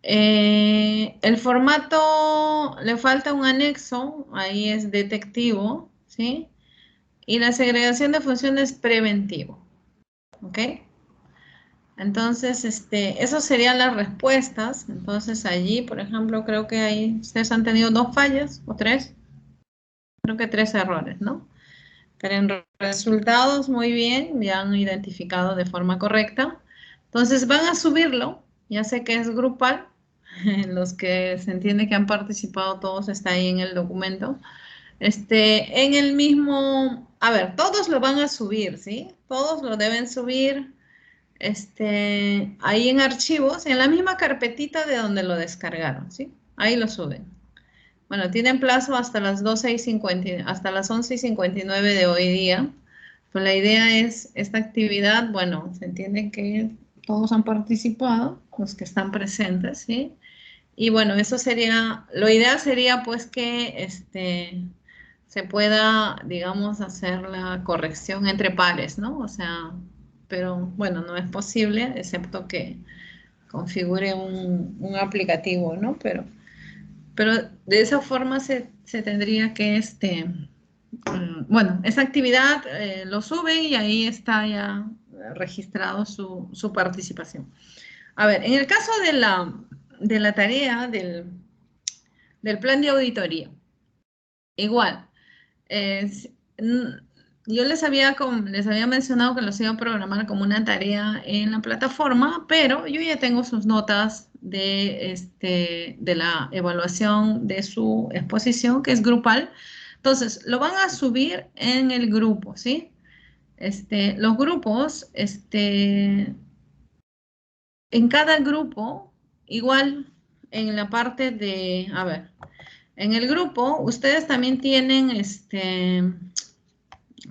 [SPEAKER 1] El formato, le falta un anexo, ahí es detectivo, ¿sí? Y la segregación de funciones preventivo, ¿ok? Entonces, esas serían las respuestas. Entonces, allí, por ejemplo, creo que ahí ustedes han tenido 2 fallas o 3. Creo que 3 errores, ¿no? Pero en resultados, muy bien, ya han identificado de forma correcta. Entonces, van a subirlo. Ya sé que es grupal. Los que se entiende que han participado todos está ahí en el documento. En el mismo, a ver, todos lo van a subir, ¿sí? Todos lo deben subir. Ahí en archivos, en la misma carpetita de donde lo descargaron, ¿sí? Ahí lo suben. Bueno, tienen plazo hasta las 12:50, hasta las 11:59 de hoy día. Pues la idea es, esta actividad, bueno, se entiende que todos han participado, los que están presentes, ¿sí? Y bueno, eso sería, lo ideal sería pues que se pueda, digamos, hacer la corrección entre pares, ¿no? O sea, pero bueno, no es posible, excepto que configure un aplicativo, ¿no? Pero de esa forma se tendría que, bueno, esa actividad lo sube y ahí está ya registrado su participación. A ver, en el caso de la tarea del plan de auditoría, igual, yo les había mencionado que los iba a programar como una tarea en la plataforma, pero yo ya tengo sus notas de la evaluación de su exposición, que es grupal. Entonces, lo van a subir en el grupo, ¿sí? Los grupos, en cada grupo, igual en la parte de, a ver, en el grupo ustedes también tienen, a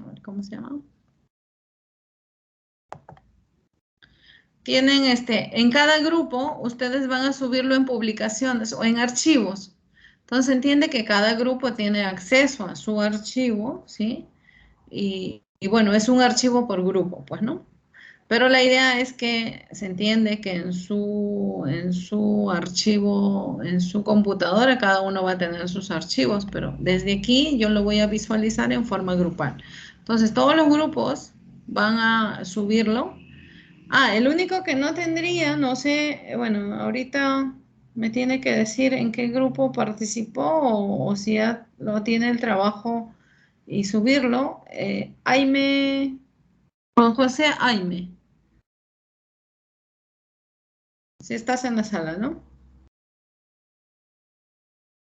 [SPEAKER 1] ver, ¿cómo se llama? Tienen, en cada grupo ustedes van a subirlo en publicaciones o en archivos. Entonces entiende que cada grupo tiene acceso a su archivo, ¿sí? Y bueno, es un archivo por grupo, pues, ¿no? Pero la idea es que se entiende que en su archivo, en su computadora, cada uno va a tener sus archivos, pero desde aquí yo lo voy a visualizar en forma grupal. Entonces, todos los grupos van a subirlo. El único que no tendría, no sé, bueno, ahorita me tiene que decir en qué grupo participó o si ya lo tiene el trabajo y subirlo. Juan José Aime. Si estás en la sala, ¿no?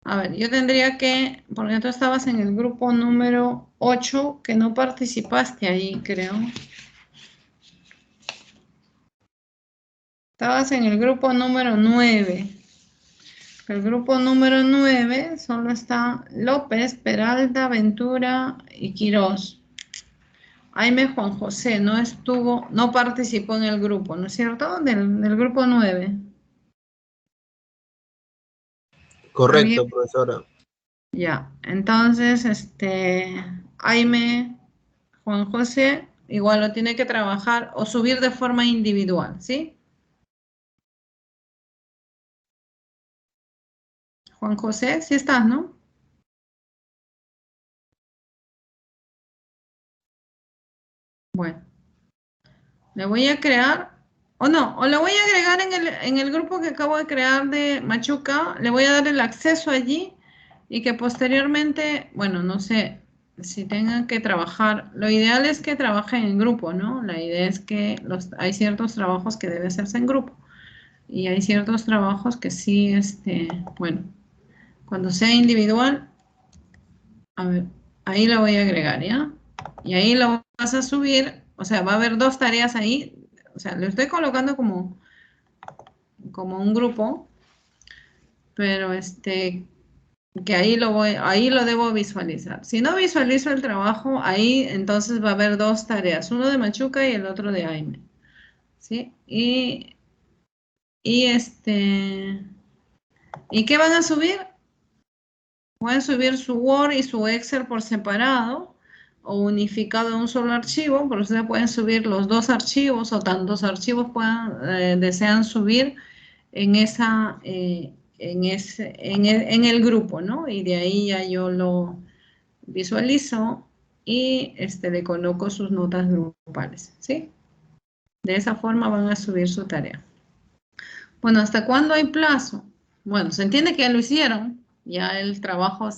[SPEAKER 1] A ver, yo tendría que, porque tú estabas en el grupo número 8, que no participaste ahí, creo. Estabas en el grupo número 9. El grupo número 9 solo está López, Peralta, Ventura y Quirós. Jaime Juan José no participó en el grupo, ¿no es cierto? Del grupo 9.
[SPEAKER 4] Correcto, profesora.
[SPEAKER 1] Ya, entonces, Jaime Juan José igual lo tiene que trabajar o subir de forma individual, ¿sí? Juan José, sí estás, ¿no? Bueno, le voy a crear, o le voy a agregar en el grupo que acabo de crear de Machuca, le voy a dar el acceso allí y que posteriormente, bueno, no sé si tengan que trabajar, lo ideal es que trabajen en grupo, ¿no? La idea es que hay ciertos trabajos que deben hacerse en grupo y hay ciertos trabajos que sí, bueno, cuando sea individual, a ver, ahí lo voy a agregar, ¿ya? Y ahí lo vas a subir, o sea, va a haber 2 tareas ahí, o sea, lo estoy colocando como un grupo, pero que ahí lo debo visualizar. Si no visualizo el trabajo, ahí entonces va a haber 2 tareas, uno de Machuca y el otro de Jaime, ¿sí? ¿Y qué van a subir? Pueden subir su Word y su Excel por separado o unificado en un solo archivo, pero ustedes pueden subir los dos archivos o tantos archivos desean subir en el grupo, ¿no? Y de ahí ya yo lo visualizo y le coloco sus notas grupales, ¿sí? De esa forma van a subir su tarea. Bueno, ¿hasta cuándo hay plazo? Bueno, se entiende que ya lo hicieron, ya el trabajo,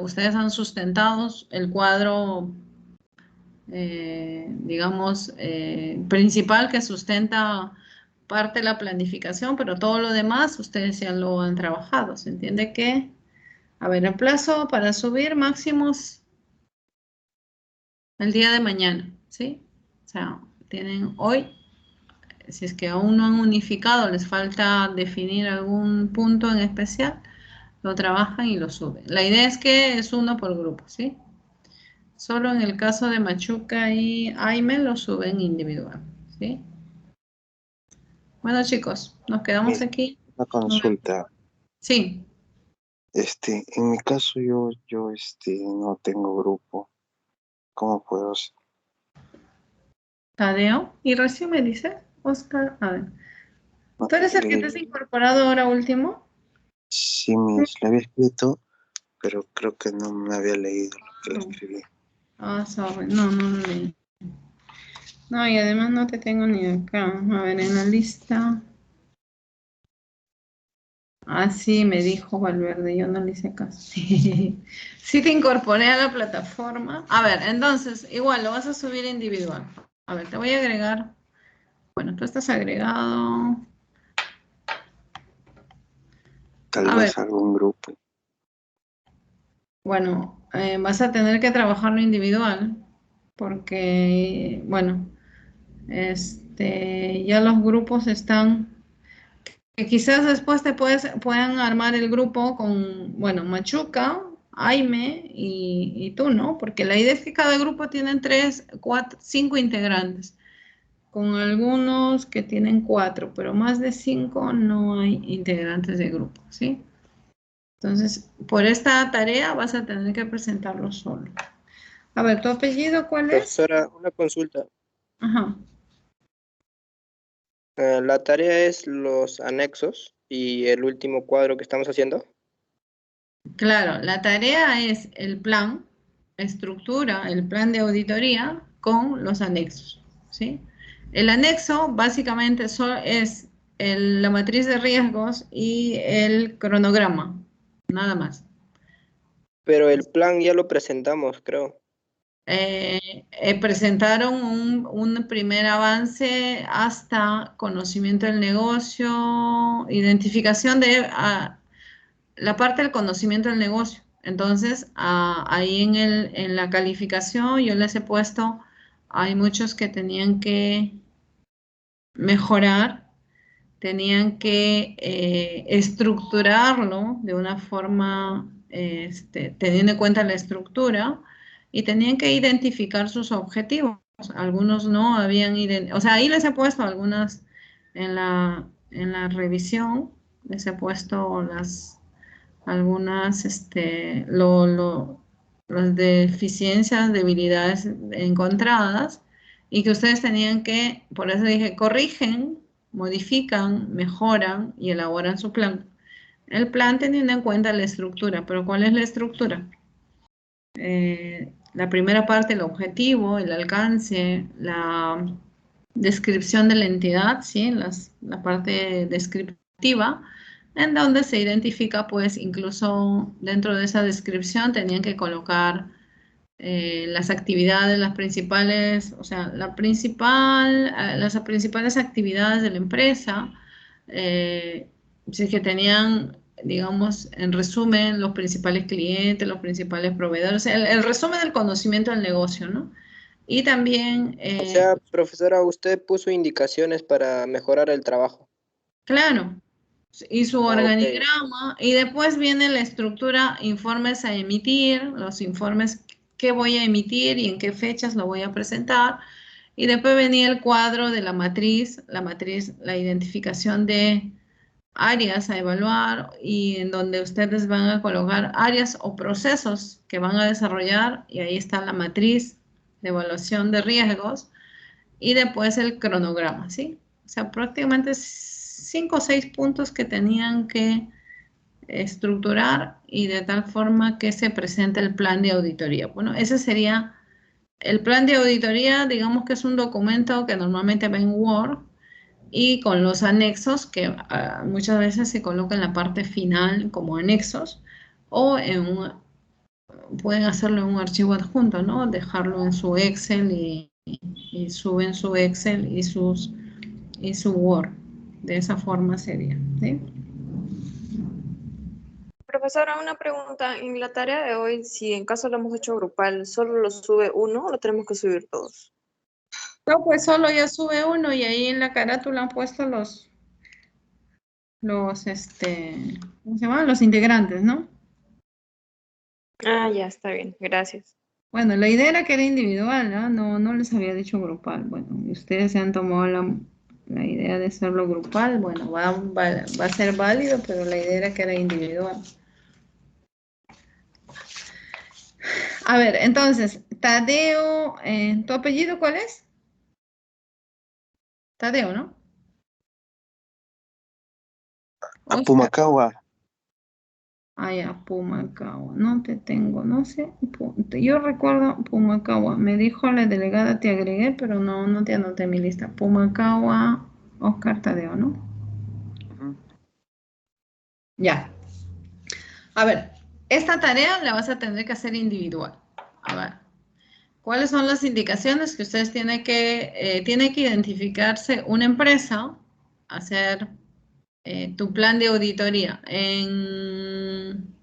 [SPEAKER 1] ustedes han sustentado el cuadro, digamos, principal que sustenta parte de la planificación, pero todo lo demás ustedes ya lo han trabajado. Se entiende que, a ver, el plazo para subir máximos el día de mañana, ¿sí? O sea, tienen hoy, si es que aún no han unificado, les falta definir algún punto en especial, lo trabajan y lo suben. La idea es que es uno por grupo, ¿sí? Solo en el caso de Machuca y Aime lo suben individual, ¿sí? Bueno, chicos, nos quedamos aquí.
[SPEAKER 18] Una consulta.
[SPEAKER 1] Sí.
[SPEAKER 18] En mi caso yo no tengo grupo. ¿Cómo puedo hacer?
[SPEAKER 1] Tadeo, y recién me dice, Oscar, a ver. ¿Tú eres el que te has incorporado ahora último?
[SPEAKER 18] Sí, lo había escrito, pero creo que no me había leído lo que le escribí.
[SPEAKER 1] Ah, sorry, no lo leí. No, y además no te tengo ni acá. A ver, en la lista. Ah, sí, me dijo Valverde, yo no le hice caso. Sí te incorporé a la plataforma. A ver, entonces, igual, lo vas a subir individual. A ver, te voy a agregar. Bueno, tú estás agregado.
[SPEAKER 18] Tal vez algún grupo.
[SPEAKER 1] Bueno, vas a tener que trabajarlo individual. Porque, bueno, ya los grupos están... Que quizás después puedan armar el grupo con, bueno, Machuca, Aime y tú, ¿no? Porque la idea es que cada grupo tiene 3, 4, 5 integrantes, con algunos que tienen 4, pero más de 5 no hay integrantes de grupo, ¿sí? Entonces, por esta tarea vas a tener que presentarlo solo. A ver, ¿tu apellido cuál es?
[SPEAKER 21] Profesora, una consulta.
[SPEAKER 1] Ajá.
[SPEAKER 21] La tarea es los anexos y el último cuadro que estamos haciendo.
[SPEAKER 1] Claro, la tarea es el plan, estructura, el plan de auditoría con los anexos, ¿sí? El anexo básicamente es la matriz de riesgos y el cronograma, nada más.
[SPEAKER 21] Pero el plan ya lo presentamos, creo.
[SPEAKER 1] Presentaron un primer avance hasta conocimiento del negocio, identificación de la parte del conocimiento del negocio. Entonces, ahí en la calificación yo les he puesto, hay muchos que tenían que mejorar, tenían que estructurarlo de una forma, teniendo en cuenta la estructura, y tenían que identificar sus objetivos. Algunos no habían identificado, o sea, ahí les he puesto algunas en la revisión, les he puesto algunas las deficiencias, debilidades encontradas, y que ustedes tenían que, por eso dije, corrigen, modifican, mejoran y elaboran su plan. El plan teniendo en cuenta la estructura, pero ¿cuál es la estructura? La primera parte, el objetivo, el alcance, la descripción de la entidad, ¿sí? La parte descriptiva, en donde se identifica, pues, incluso dentro de esa descripción tenían que colocar las actividades, las principales, o sea, las principales actividades de la empresa, si es que tenían, digamos, en resumen, los principales clientes, los principales proveedores, el resumen del conocimiento del negocio, ¿no? Y también...
[SPEAKER 21] o sea, profesora, usted puso indicaciones para mejorar el trabajo.
[SPEAKER 1] Claro, y su organigrama, y después viene la estructura, informes a emitir, los informes que voy a emitir y en qué fechas lo voy a presentar, y después venía el cuadro de la matriz, la identificación de áreas a evaluar, y en donde ustedes van a colocar áreas o procesos que van a desarrollar, y ahí está la matriz de evaluación de riesgos y después el cronograma, ¿sí? O sea, prácticamente 5 o 6 puntos que tenían que estructurar y de tal forma que se presente el plan de auditoría. Bueno, ese sería el plan de auditoría, digamos que es un documento que normalmente va en Word y con los anexos que muchas veces se coloca en la parte final como anexos o pueden hacerlo en un archivo adjunto, ¿no? Dejarlo en su Excel y suben su Excel y su Word. De esa forma sería, ¿sí?
[SPEAKER 13] Profesora, una pregunta. En la tarea de hoy, si en caso lo hemos hecho grupal, ¿solo lo sube uno o lo tenemos que subir todos?
[SPEAKER 1] No, pues solo ya sube uno y ahí en la carátula han puesto los ¿cómo se llama? Los integrantes, ¿no?
[SPEAKER 13] Ah, ya, está bien. Gracias.
[SPEAKER 1] Bueno, la idea era que era individual, ¿no? No les había dicho grupal. Bueno, y ustedes se han tomado la idea de hacerlo grupal. Bueno, va a ser válido, pero la idea era que era individual. A ver, entonces, Tadeo, ¿tu apellido cuál es? Tadeo, ¿no?
[SPEAKER 18] Pumacahua.
[SPEAKER 1] Ah, ya, Pumacahua. No te tengo, no sé. Yo recuerdo Pumacahua. Me dijo la delegada, te agregué, pero no te anoté en mi lista. Pumacahua, Oscar Tadeo, ¿no? Ya. A ver, esta tarea la vas a tener que hacer individual. A ver, ¿cuáles son las indicaciones que ustedes tienen que identificarse una empresa, hacer tu plan de auditoría? En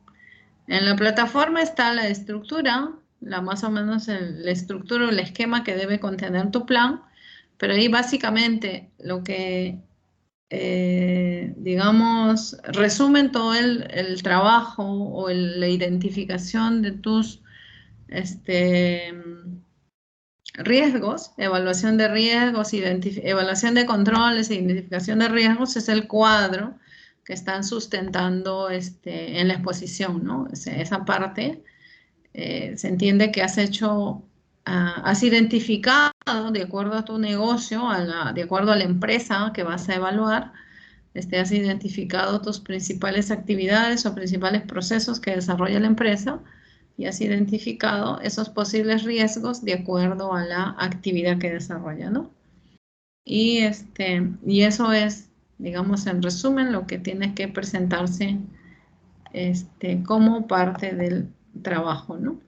[SPEAKER 1] la plataforma está la estructura, más o menos la estructura o el esquema que debe contener tu plan, pero ahí básicamente lo que digamos, resumen todo el trabajo o la identificación de tus riesgos, evaluación de riesgos, evaluación de controles e identificación de riesgos es el cuadro que están sustentando en la exposición, ¿no? Esa parte se entiende que has identificado de acuerdo a tu negocio, de acuerdo a la empresa que vas a evaluar, has identificado tus principales actividades o principales procesos que desarrolla la empresa y has identificado esos posibles riesgos de acuerdo a la actividad que desarrolla, ¿no? Y eso es, digamos, en resumen, lo que tiene que presentarse como parte del trabajo, ¿no?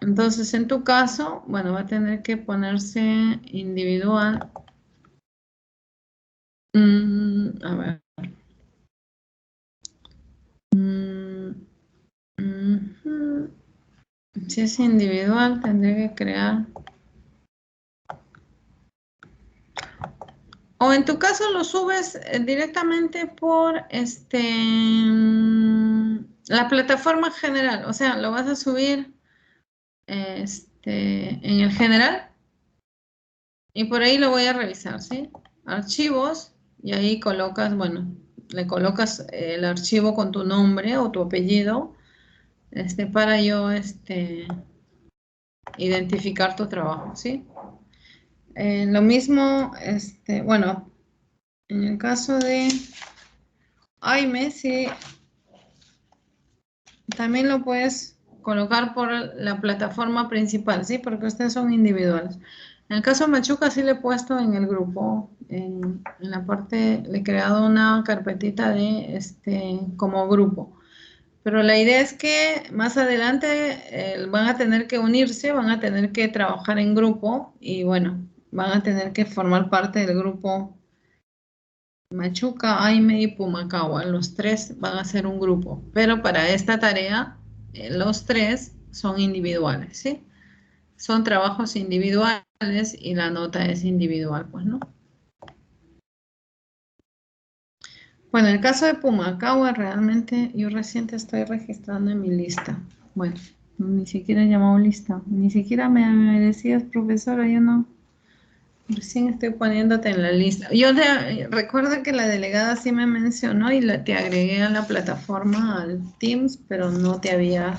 [SPEAKER 1] Entonces, en tu caso, bueno, va a tener que ponerse individual. A ver. Si es individual, tendré que crear. O en tu caso lo subes directamente por la plataforma general. O sea, lo vas a subir en el general. Y por ahí lo voy a revisar, ¿sí? Archivos. Y ahí colocas, bueno, le colocas el archivo con tu nombre o tu apellido. Para yo identificar tu trabajo, ¿sí? Lo mismo, bueno, en el caso de Aime, sí, también lo puedes colocar por la plataforma principal, ¿sí? Porque ustedes son individuales. En el caso de Machuca sí le he puesto en el grupo, en la parte, le he creado una carpetita de como grupo. Pero la idea es que más adelante van a tener que unirse, van a tener que trabajar en grupo y bueno, van a tener que formar parte del grupo Machuca, Aime y Pumacahua. Los tres van a ser un grupo, pero para esta tarea los tres son individuales, ¿sí? Son trabajos individuales y la nota es individual, pues, ¿no? Bueno, en el caso de Pumacahua, realmente yo recién estoy registrando en mi lista. Bueno, ni siquiera he llamado lista. Ni siquiera me decías, profesora, yo no. Recién estoy poniéndote en la lista. Yo recuerdo que la delegada sí me mencionó y te agregué a la plataforma, al Teams, pero no te había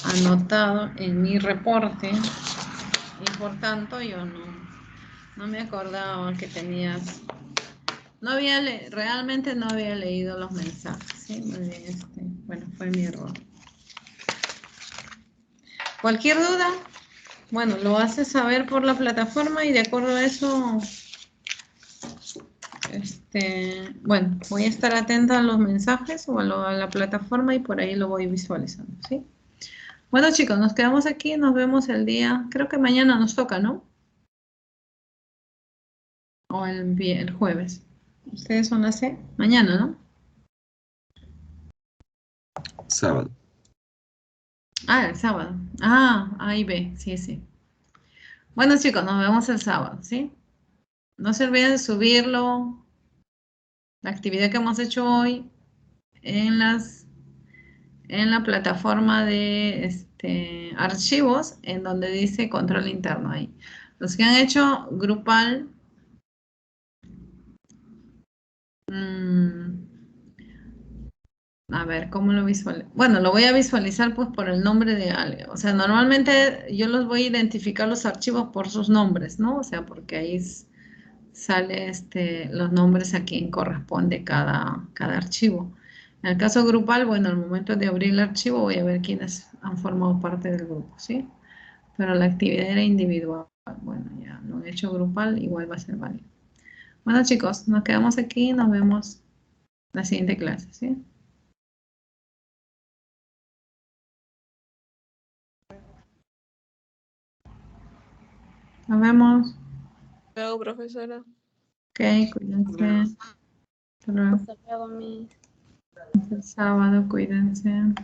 [SPEAKER 1] anotado en mi reporte y por tanto yo no me acordaba que tenías. Realmente no había leído los mensajes, ¿sí? Muy bien, bueno, fue mi error. Cualquier duda, bueno, lo haces saber por la plataforma y de acuerdo a eso, bueno, voy a estar atenta a los mensajes o a la plataforma y por ahí lo voy visualizando, ¿sí? Bueno, chicos, nos quedamos aquí, nos vemos el día, creo que mañana nos toca, ¿no? O el jueves. Ustedes son las C, mañana, ¿no?
[SPEAKER 12] Sábado.
[SPEAKER 1] Ah, el sábado. Ah, ahí ve, sí, sí. Bueno, chicos, nos vemos el sábado, ¿sí? No se olviden de subirlo, la actividad que hemos hecho hoy, en la plataforma de archivos, en donde dice control interno ahí. Los que han hecho grupal, a ver, ¿cómo lo visualizo? Bueno, lo voy a visualizar pues por el nombre de alguien. O sea, normalmente yo los voy a identificar los archivos por sus nombres, ¿no? O sea, porque ahí sale los nombres a quien corresponde cada archivo. En el caso grupal, bueno, al momento de abrir el archivo voy a ver quiénes han formado parte del grupo, ¿sí? Pero la actividad era individual. Bueno, ya lo he hecho grupal, igual va a ser válido. Bueno, chicos, nos quedamos aquí y nos vemos en la siguiente clase, ¿sí? Nos vemos.
[SPEAKER 13] Chao, profesora.
[SPEAKER 1] Ok, cuídense. Hasta luego.
[SPEAKER 5] Hasta luego, mis.
[SPEAKER 1] Hasta el sábado, cuídense.